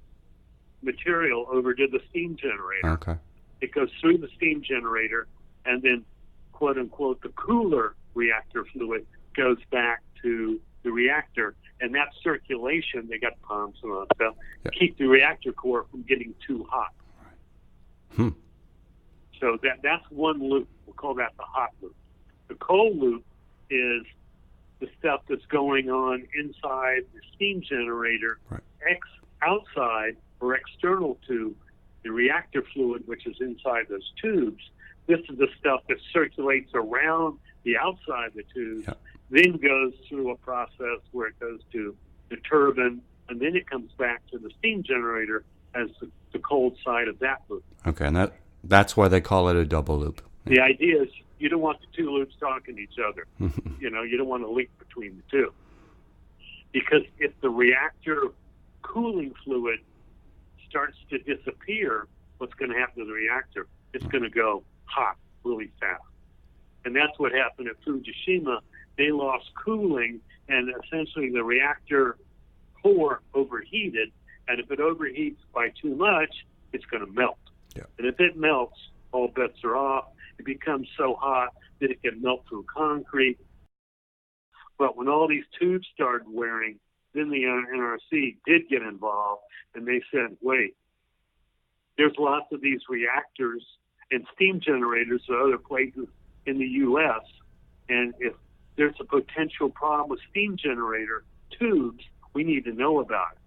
material over to the steam generator. Okay. It goes through the steam generator, and then, quote unquote, the cooler reactor fluid goes back to the reactor. And that circulation, they got pumps and all that stuff, keep the reactor core from getting too hot. So that's one loop. We'll call that the hot loop. The cold loop is the stuff that's going on inside the steam generator, Right. outside or external to the reactor fluid, which is inside those tubes. This is the stuff that circulates around the outside of the tubes, then goes through a process where it goes to the turbine, and then it comes back to the steam generator as the cold side of that loop. Okay, and that's why they call it a double loop. The idea is you don't want the two loops talking to each other. You don't want to link between the two. Because if the reactor cooling fluid starts to disappear, what's going to happen to the reactor? It's going to go hot really fast. And that's what happened at Fukushima. They lost cooling, and essentially the reactor core overheated. And if it overheats by too much, it's going to melt. Yeah. And if it melts, all bets are off. It becomes so hot that it can melt through concrete. But when all these tubes started wearing, then the NRC did get involved, and they said, wait, there's lots of these reactors and steam generators at other places in the U.S., and if there's a potential problem with steam generator tubes, we need to know about it.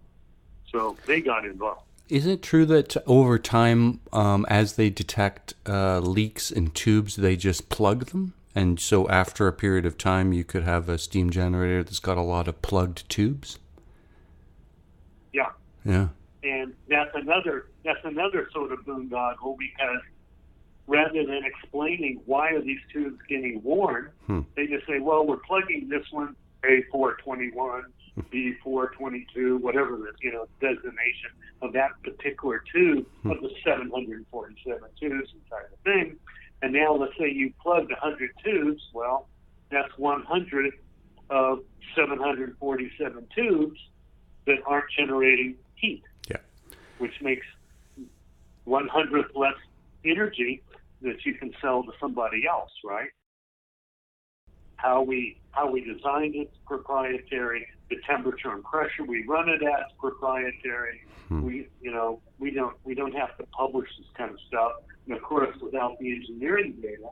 So they got involved. Is it true that over time, as they detect leaks in tubes, they just plug them? And so after a period of time, you could have a steam generator that's got a lot of plugged tubes? Yeah. Yeah. And that's another sort of boondoggle, because rather than explaining why are these tubes getting worn, they just say, well, we're plugging this one A421, B422, whatever the designation of that particular tube of the 747 tubes inside the thing. And now let's say you plugged 100 tubes. Well, that's 100 of 747 tubes that aren't generating heat. Yeah. Which makes 100th less energy that you can sell to somebody else, right? How we designed it's proprietary. The temperature and pressure we run it at is proprietary. We don't have to publish this kind of stuff. And of course, without the engineering data,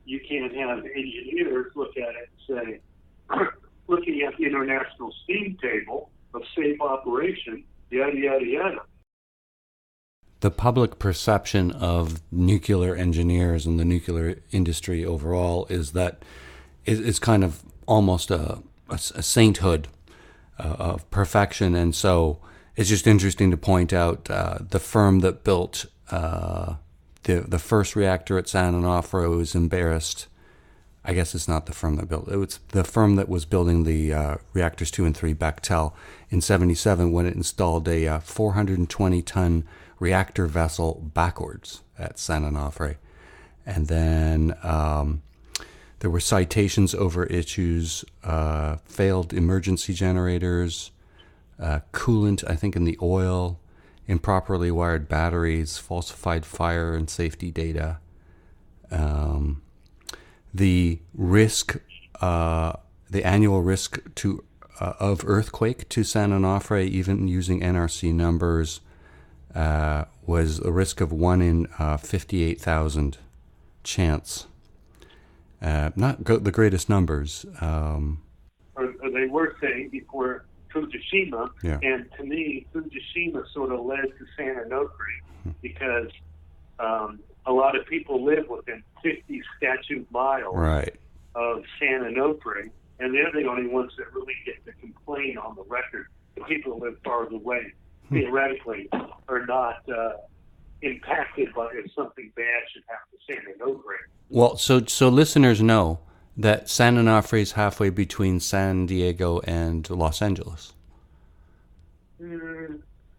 you can't have engineers look at it and say, looking at the international steam table of safe operation, yada yada yada. The public perception of nuclear engineers and the nuclear industry overall is that it's kind of almost a sainthood of perfection. And so it's just interesting to point out the firm that built the first reactor at San Onofre was embarrassed. I guess it's not the firm that built it. It was the firm that was building the reactors 2 and 3, Bechtel, in 1977 when it installed a 420-ton reactor vessel backwards at San Onofre. And then there were citations over issues, failed emergency generators, coolant, I think, in the oil, improperly wired batteries, falsified fire and safety data. The risk, the annual risk of earthquake to San Onofre, even using NRC numbers, was a risk of 1 in 58,000 chance. Not the greatest numbers. Or they were saying before Fukushima, Yeah. and to me, Fukushima sort of led to San Onofre because a lot of people live within 50 statute miles Right. of San Onofre, and they're the only ones that really get to complain on the record. The people who live farther away, theoretically, are not impacted by if something bad should happen to San Onofre. Well, so listeners know that San Onofre is halfway between San Diego and Los Angeles.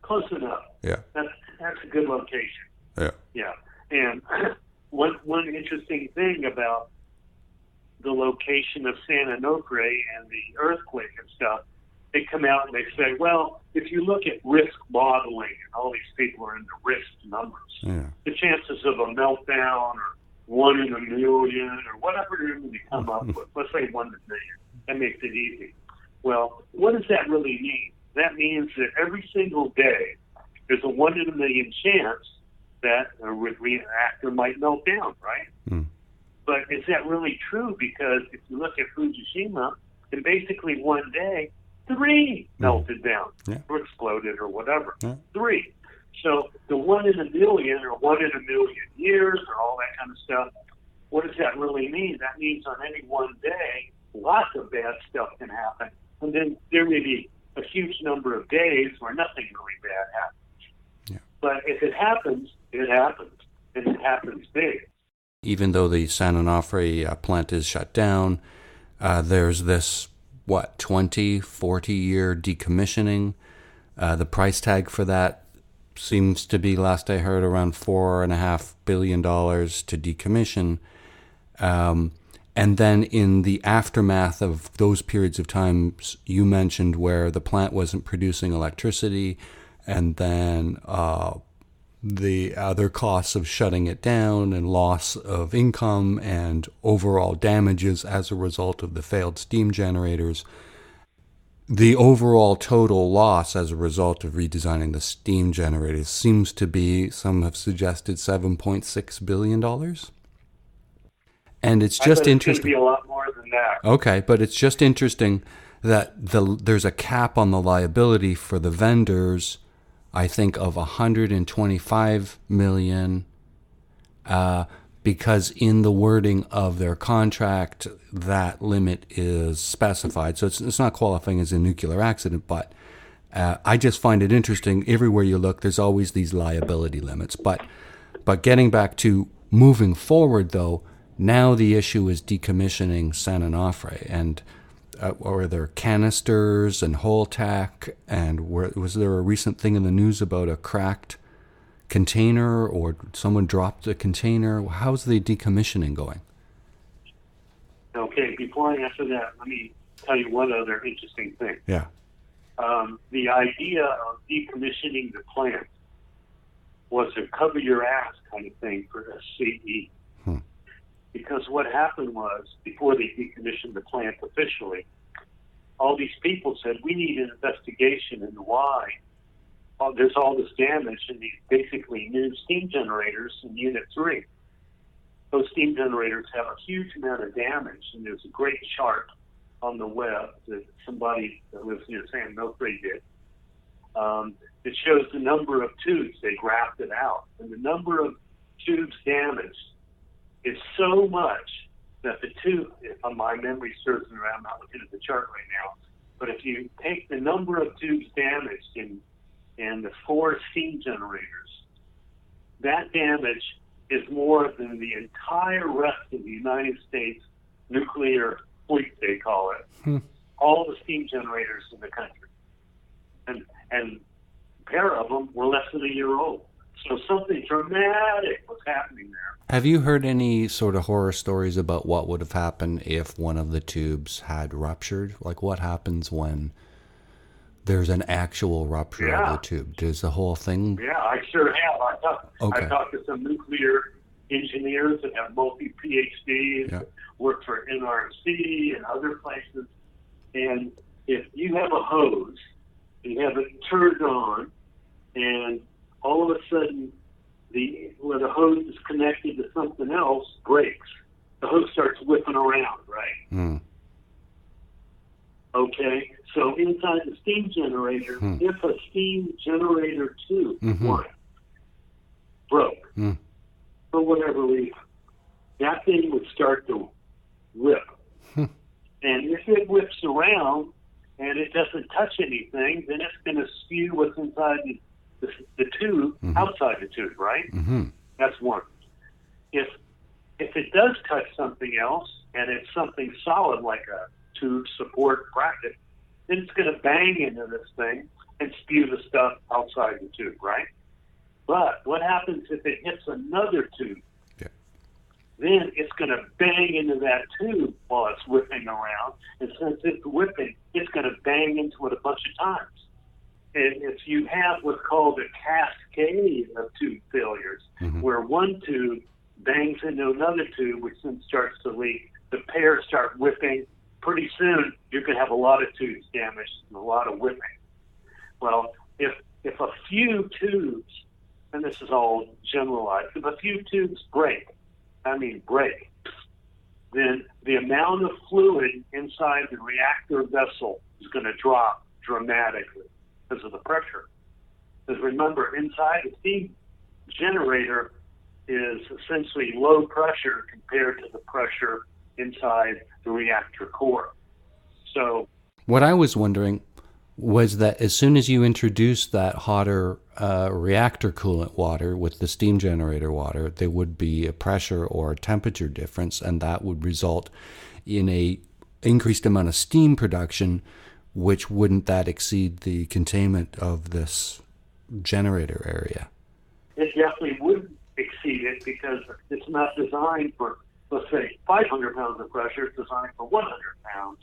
Close enough. Yeah. That's a good location. Yeah. Yeah. And one interesting thing about the location of San Onofre and the earthquake and stuff, they come out and they say, well, if you look at risk modeling, and all these people are into risk numbers, the chances of a meltdown or 1 in a million or whatever they're going to come up with, let's say 1 in a million, that makes it easy. Well, what does that really mean? That means that every single day there's a 1 in a million chance that a reactor might melt down, right? But is that really true? Because if you look at Fukushima, in basically one day, 3 melted down or exploded or whatever. 3. So the 1 in a million or 1 in a million years or all that kind of stuff, what does that really mean? That means on any one day, lots of bad stuff can happen. And then there may be a huge number of days where nothing really bad happens. Yeah. But if it happens, it happens. And it happens big. Even though the San Onofre plant is shut down, there's this, 20, 40-year decommissioning. The price tag for that seems to be, last I heard, around $4.5 billion to decommission. And then in the aftermath of those periods of time, you mentioned where the plant wasn't producing electricity, and then the other costs of shutting it down and loss of income and overall damages as a result of the failed steam generators. The overall total loss as a result of redesigning the steam generators seems to be, some have suggested, $7.6 billion. And it's just interesting. It's going to be a lot more than that. Okay, but it's just interesting that there's a cap on the liability for the vendors, I think, of $125 million, because in the wording of their contract, that limit is specified. So it's not qualifying as a nuclear accident, but I just find it interesting. Everywhere you look, there's always these liability limits. But getting back to moving forward, though, now the issue is decommissioning San Onofre, and were there canisters and Holtec, and was there a recent thing in the news about a cracked container, or someone dropped a container? How's the decommissioning going? Okay, before I answer that, let me tell you one other interesting thing. Yeah. The idea of decommissioning the plant was a cover your ass kind of thing for SCE. Because what happened was, before they decommissioned the plant officially, all these people said, we need an investigation into why there's all this damage in these basically new steam generators in Unit 3. Those steam generators have a huge amount of damage, and there's a great chart on the web that somebody that lives near San Onofre did. It shows the number of tubes they graphed it out, and the number of tubes damaged is so much that the tube, if my memory serves me right, I'm not looking at the chart right now, but if you take the number of tubes damaged in the 4 steam generators, that damage is more than the entire rest of the United States nuclear fleet, they call it. All the steam generators in the country. And a pair of them were less than a year old. So something dramatic was happening there. Have you heard any sort of horror stories about what would have happened if one of the tubes had ruptured? Like, what happens when there's an actual rupture of the tube? Does the whole thing... Yeah, I sure have. I talked to some nuclear engineers that have multi-PhDs, that work for NRC and other places. And if you have a hose, you have it turned on, and all of a sudden, where the hose is connected to something else breaks. The hose starts whipping around, right? Okay, so inside the steam generator, if a steam generator tube broke, for whatever reason, that thing would start to whip. And if it whips around and it doesn't touch anything, then it's going to spew what's inside the tube outside the tube, right? That's one. If it does touch something else and it's something solid like a tube support bracket, then it's going to bang into this thing and spew the stuff outside the tube, right? But what happens if it hits another tube? Then it's going to bang into that tube while it's whipping around, and since it's whipping, it's going to bang into it a bunch of times. And if you have what's called a cascade of tube failures, where one tube bangs into another tube, which then starts to leak, the pairs start whipping. Pretty soon, you're going to have a lot of tubes damaged and a lot of whipping. Well, if a few tubes, and this is all generalized, if a few tubes break, then the amount of fluid inside the reactor vessel is going to drop dramatically because of the pressure. Because remember, inside the steam generator is essentially low pressure compared to the pressure inside the reactor core. So what I was wondering was that as soon as you introduce that hotter reactor coolant water with the steam generator water, there would be a pressure or a temperature difference, and that would result in a increased amount of steam production, which wouldn't that exceed the containment of this generator area? It definitely would exceed it because it's not designed for, let's say, 500 pounds of pressure. It's designed for 100 pounds.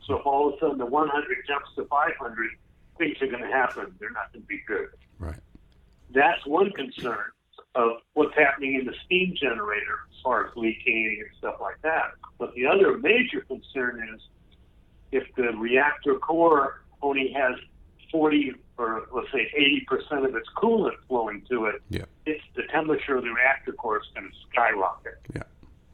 So if all of a sudden the 100 jumps to 500, things are going to happen. They're not going to be good. Right. That's one concern of what's happening in the steam generator as far as leaking and stuff like that. But the other major concern is if the reactor core only has 40 or let's say 80% of its coolant flowing to it, it's the temperature of the reactor core is going to skyrocket. Yeah.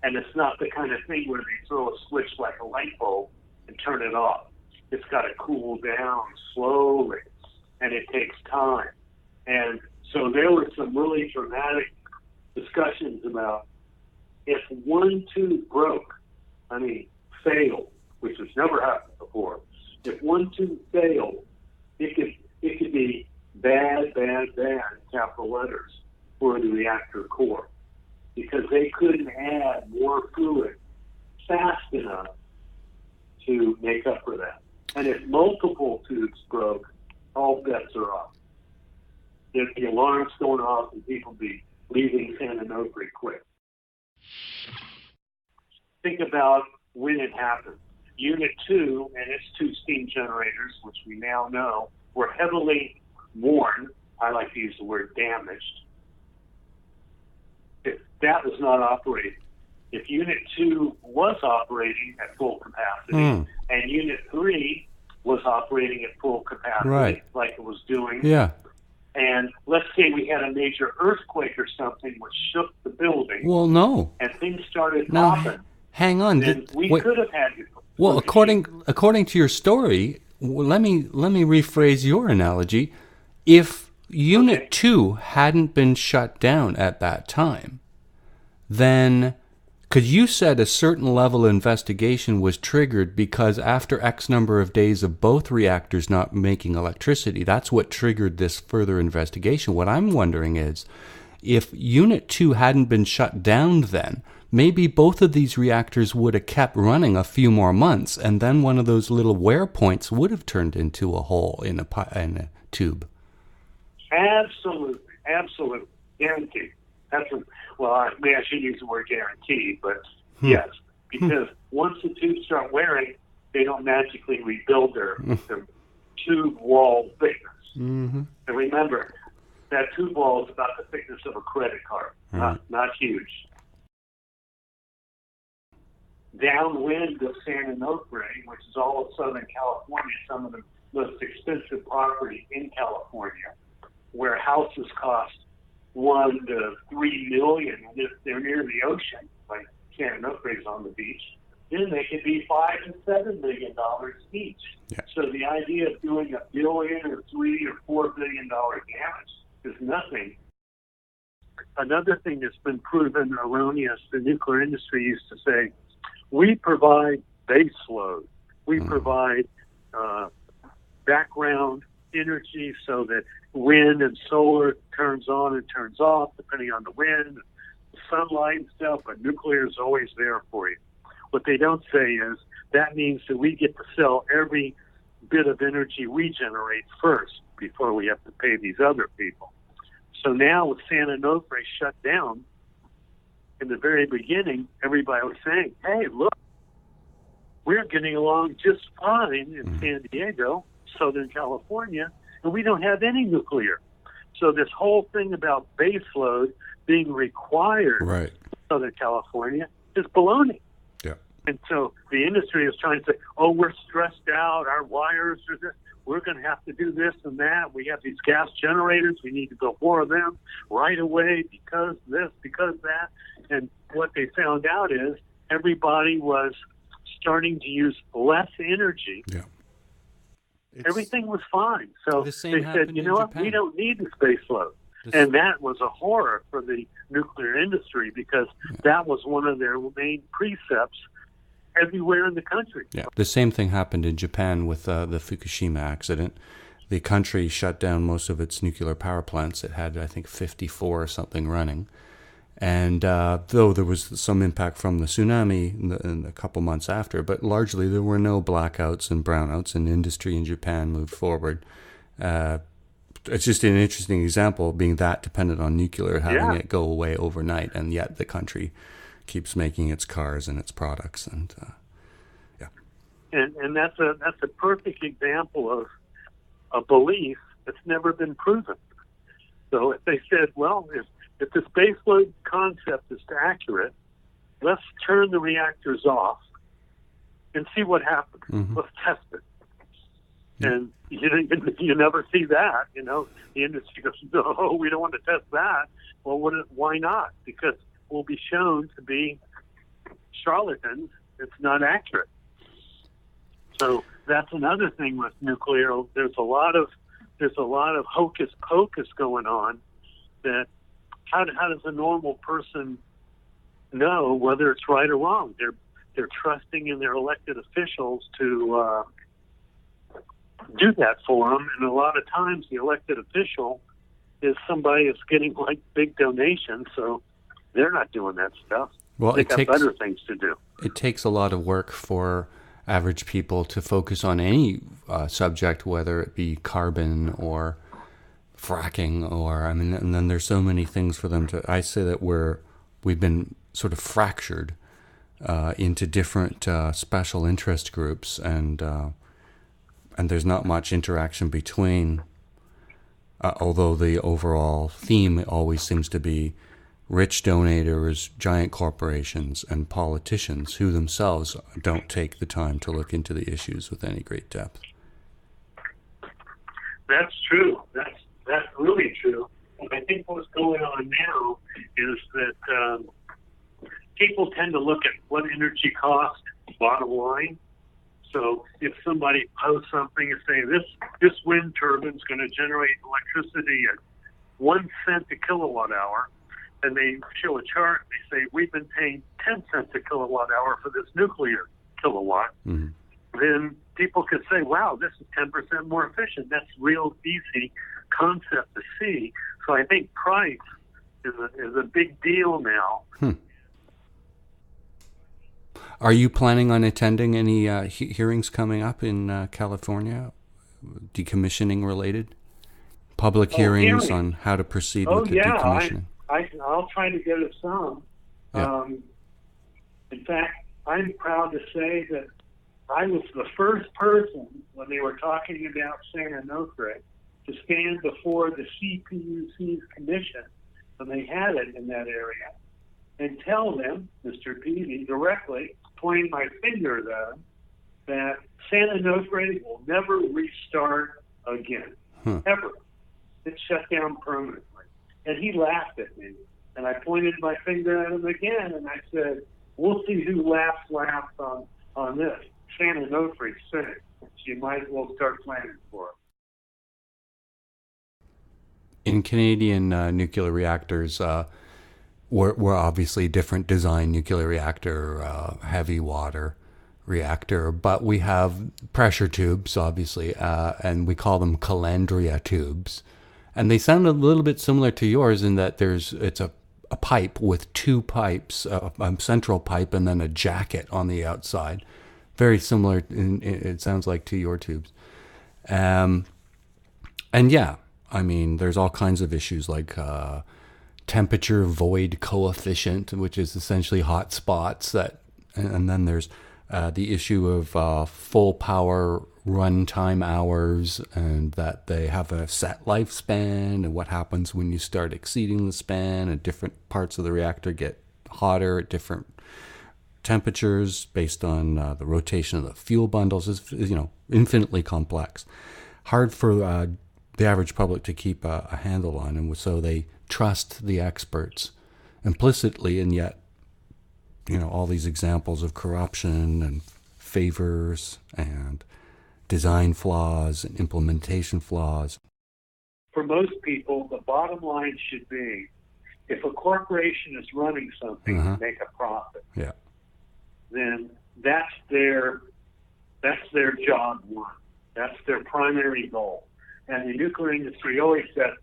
And it's not the kind of thing where they throw a switch like a light bulb and turn it off. It's got to cool down slowly, and it takes time. And so there were some really dramatic discussions about if one tube broke, failed, which has never happened before. If one tube failed, it could be bad, capital letters for the reactor core, because they couldn't add more fluid fast enough to make up for that. And if multiple tubes broke, all bets are off. There'd be alarms going off and people be leaving San Onofre quick. Think about when it happened. Unit 2 and its 2 steam generators, which we now know, were heavily worn. I like to use the word damaged. If that was not operating, if Unit 2 was operating at full capacity and Unit 3 was operating at full capacity, like it was doing, and let's say we had a major earthquake or something which shook the building, and things started popping, hang on, then we could have had to. Well, according to your story, let me rephrase your analogy. If Unit 2 hadn't been shut down at that time, then, because you said a certain level of investigation was triggered because after X number of days of both reactors not making electricity, that's what triggered this further investigation. What I'm wondering is, if Unit 2 hadn't been shut down then, maybe both of these reactors would have kept running a few more months, and then one of those little wear points would have turned into a hole in a tube. Absolutely, guaranteed. Maybe I should use the word guarantee, but yes, because once the tubes start wearing, they don't magically rebuild their tube wall thickness. And remember, that tube wall is about the thickness of a credit card, not huge. Downwind of San Onofre, which is all of Southern California, some of the most expensive property in California, where houses cost $1 to $3 million, and if they're near the ocean, like San Onofre is on the beach, then they could be $5 to $7 million each. Yeah. So the idea of doing $1 billion or $3 or $4 billion damage is nothing. Another thing that's been proven erroneous, the nuclear industry used to say, we provide base load. We provide background energy so that wind and solar turns on and turns off depending on the wind, the sunlight and stuff, but nuclear is always there for you. What they don't say is that means that we get to sell every bit of energy we generate first before we have to pay these other people. So now with San Onofre shut down, in the very beginning, everybody was saying, hey, look, we're getting along just fine in San Diego, Southern California, and we don't have any nuclear. So this whole thing about base load being required in Southern California is baloney. Yeah. And so the industry is trying to say, oh, we're stressed out, our wires are this, we're going to have to do this and that. We have these gas generators, we need to build more of them right away because this, because that. And what they found out is everybody was starting to use less energy, Yeah. everything was fine. So The same they said, happened you in know what, Japan. we don't need the space load. And that was a horror for the nuclear industry because that was one of their main precepts everywhere in the country. Yeah. The same thing happened in Japan with the Fukushima accident. The country shut down most of its nuclear power plants. It had, I think, 54 or something running. And though there was some impact from the tsunami in a couple months after, but largely there were no blackouts and brownouts, and industry in Japan moved forward. It's just an interesting example, being that dependent on nuclear, having it go away overnight, and yet the country keeps making its cars and its products. And And that's a perfect example of a belief that's never been proven. So if they said, well, if the spaceload concept is accurate, let's turn the reactors off and see what happens. Mm-hmm. Let's test it. And you never see that. You know, the industry goes, no, we don't want to test that. Well, why not? Because we'll be shown to be charlatans. It's not accurate. So that's another thing with nuclear. There's a lot of hocus pocus going on. That how does a normal person know whether it's right or wrong? They're trusting in their elected officials to do that for them, and a lot of times the elected official is somebody that's getting like big donations, so they're not doing that stuff. Well, they got better things to do. It takes a lot of work for average people to focus on any subject, whether it be carbon or fracking, or and then there's so many things for them to. I say that we've been sort of fractured into different special interest groups, and there's not much interaction between. Although the overall theme always seems to be rich donators, giant corporations, and politicians who themselves don't take the time to look into the issues with any great depth. That's true. That's really true. And I think what's going on now is that people tend to look at what energy cost, bottom line. So if somebody posts something and say this wind turbine is going to generate electricity at 1 cent a kilowatt hour, and they show a chart, they say we've been paying 10 cents a kilowatt hour for this nuclear kilowatt, then people could say, wow, this is 10% more efficient. That's real easy concept to see. So I think price is a big deal now. Are you planning on attending any hearings coming up in California, decommissioning related? Public hearings on how to proceed with the decommissioning? I'll try to go to some. Yeah. In fact, I'm proud to say that I was the first person when they were talking about San Onofre to stand before the CPUC's commission when they had it in that area and tell them, Mr. Peavy, directly, pointing my finger at them, that San Onofre will never restart again, ever. It's shut down permanently. And he laughed at me. And I pointed my finger at him again, and I said, we'll see who laughs last on this. San Onofre said it. So you might as well start planning for it. In Canadian nuclear reactors, we're obviously different design nuclear reactor, heavy water reactor, but we have pressure tubes, obviously, and we call them calandria tubes. And they sound a little bit similar to yours in that it's a pipe with two pipes, a central pipe, and then a jacket on the outside. Very similar, it sounds like, to your tubes. And yeah, I mean, there's all kinds of issues like temperature void coefficient, which is essentially hot spots and then there's the issue of full power runtime hours, and that they have a set lifespan, and what happens when you start exceeding the span, and different parts of the reactor get hotter at different temperatures based on the rotation of the fuel bundles. Is infinitely complex, hard for the average public to keep a handle on, and so they trust the experts implicitly, and yet all these examples of corruption and favors and design flaws and implementation flaws. For most people, the bottom line should be, if a corporation is running something to make a profit, then that's their job one. That's their primary goal. And the nuclear industry always said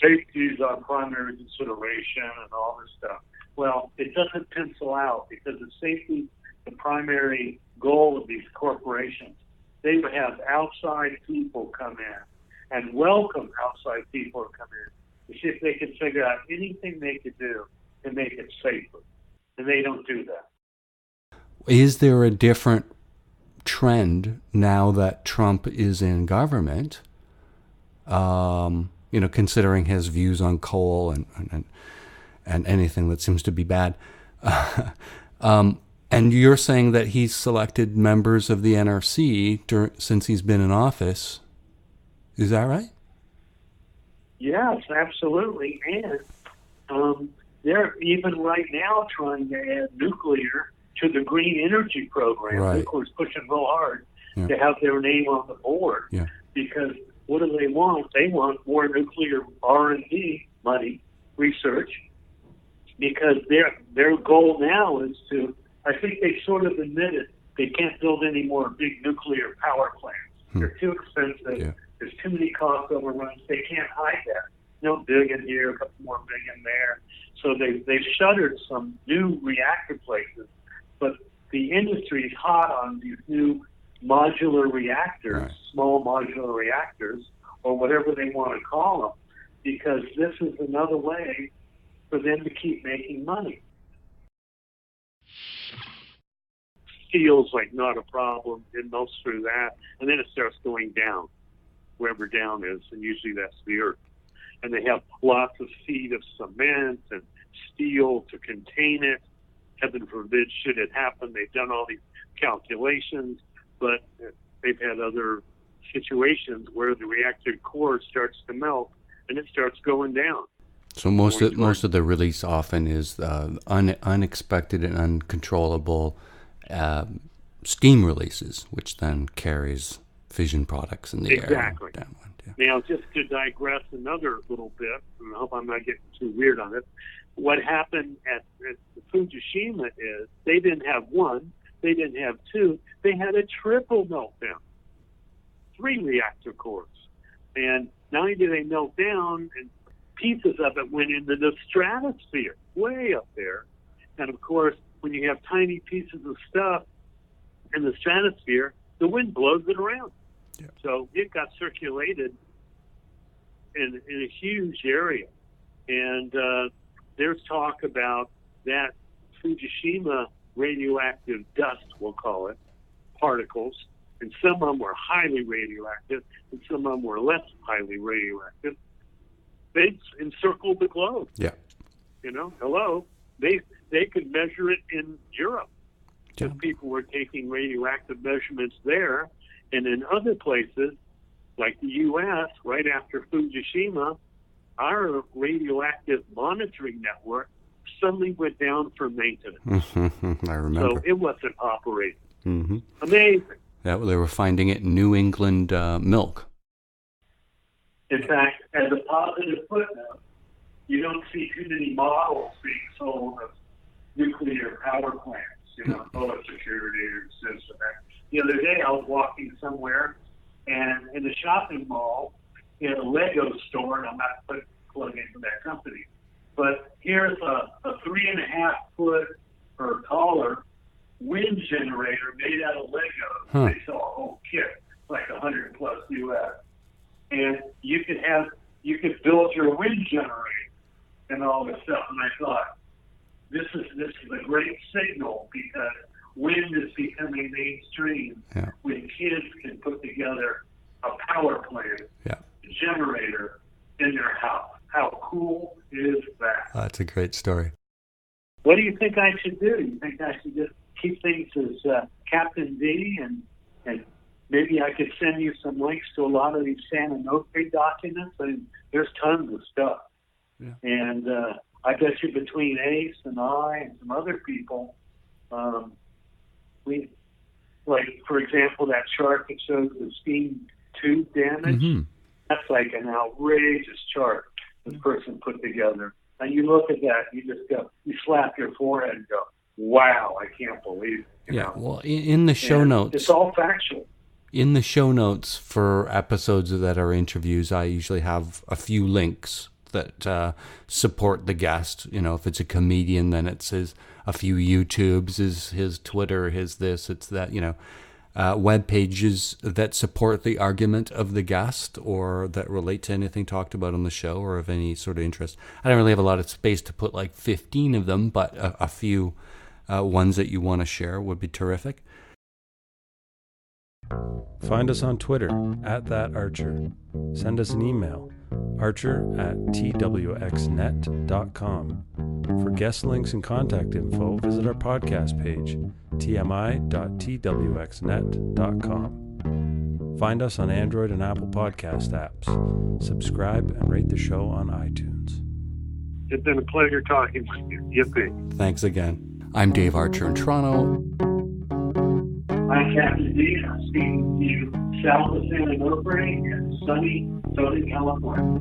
safety is our primary consideration and all this stuff. Well, it doesn't pencil out, because if safety is the primary goal of these corporations, they would have outside people come in and welcome outside people to come in to see if they could figure out anything they could do to make it safer. And they don't do that. Is there a different trend now that Trump is in government, considering his views on coal and anything that seems to be bad? And you're saying that he's selected members of the NRC since he's been in office. Is that right? Yes, absolutely. And they're even right now trying to add nuclear to the green energy program. Right. Nuclear's pushing real hard to have their name on the board. Yeah. Because what do they want? They want more nuclear R&D money, research, because their goal now is to, I think they sort of admitted they can't build any more big nuclear power plants. They're too expensive. Yeah. There's too many cost overruns. They can't hide that. No billion here, a couple more billion there. So they've shuttered some new reactor places, but the industry is hot on these new modular reactors, small modular reactors, or whatever they want to call them, because this is another way for them to keep making money. Steel's like not a problem. It melts through that, and then it starts going down, wherever down is, and usually that's the earth. And they have lots of feet of cement and steel to contain it. Heaven forbid, should it happen, they've done all these calculations, but they've had other situations where the reactor core starts to melt and it starts going down. So most of the release often is unexpected and uncontrollable steam releases, which then carries fission products in the air. Downwind. Yeah. Now, just to digress another little bit, and I hope I'm not getting too weird on it, what happened at Fukushima is they didn't have one, they didn't have two, they had a triple meltdown. 3 reactor cores. And not only did they melt down, and pieces of it went into the stratosphere, way up there. And of course, when you have tiny pieces of stuff in the stratosphere, the wind blows it around. Yeah. So it got circulated in a huge area. And there's talk about that Fukushima radioactive dust, we'll call it, particles, and some of them were highly radioactive, and some of them were less highly radioactive. They encircled the globe. Yeah. Hello. They could measure it in Europe. Because people were taking radioactive measurements there. And in other places, like the U.S., right after Fukushima, our radioactive monitoring network suddenly went down for maintenance. I remember. So it wasn't operating. Mm-hmm. Amazing. Yeah, they were finding it in New England milk. In fact, as a positive footnote, you don't see too many models being sold of nuclear power plants. It's security or this and that. The other day I was walking somewhere, and in the shopping mall, in a Lego store, and I'm not plugging into that company, but here's a 3.5 foot or taller wind generator made out of Legos. They sell a whole kit, like $100+ US, and you could build your wind generator and all this stuff. And I thought, this is a great signal, because wind is becoming mainstream when kids can put together a power plant, a generator in their house. How cool is that? That's a great story. What do you think I should do? You think I should just keep things as Captain D, and maybe I could send you some links to a lot of these San Onofre documents? I mean, there's tons of stuff. Yeah. And I bet you between Ace and I and some other people, We, like, for example, that chart that shows the steam tube damage, that's like an outrageous chart this person put together. And you look at that, you just go, you slap your forehead and go, wow, I can't believe it. You know? Well, in the show notes. It's all factual. In the show notes for episodes that are interviews, I usually have a few links that support the guest. You know, if it's a comedian, then it says a few YouTubes, is his Twitter, his this, it's that, you know, web pages that support the argument of the guest or that relate to anything talked about on the show or of any sort of interest. I don't really have a lot of space to put like 15 of them, but a few ones that you want to share would be terrific. Find us on Twitter @thatarcher. Send us an email, archer@twxnet.com. For guest links and contact info, visit our podcast page, tmi.twxnet.com. Find us on Android and Apple Podcast apps. Subscribe and rate the show on iTunes. It's been a pleasure talking with you. Yippee. Thanks again. I'm Dave Archer in Toronto. I'm Captain D, and I'm speaking to you south of San Onofre in sunny Southern California.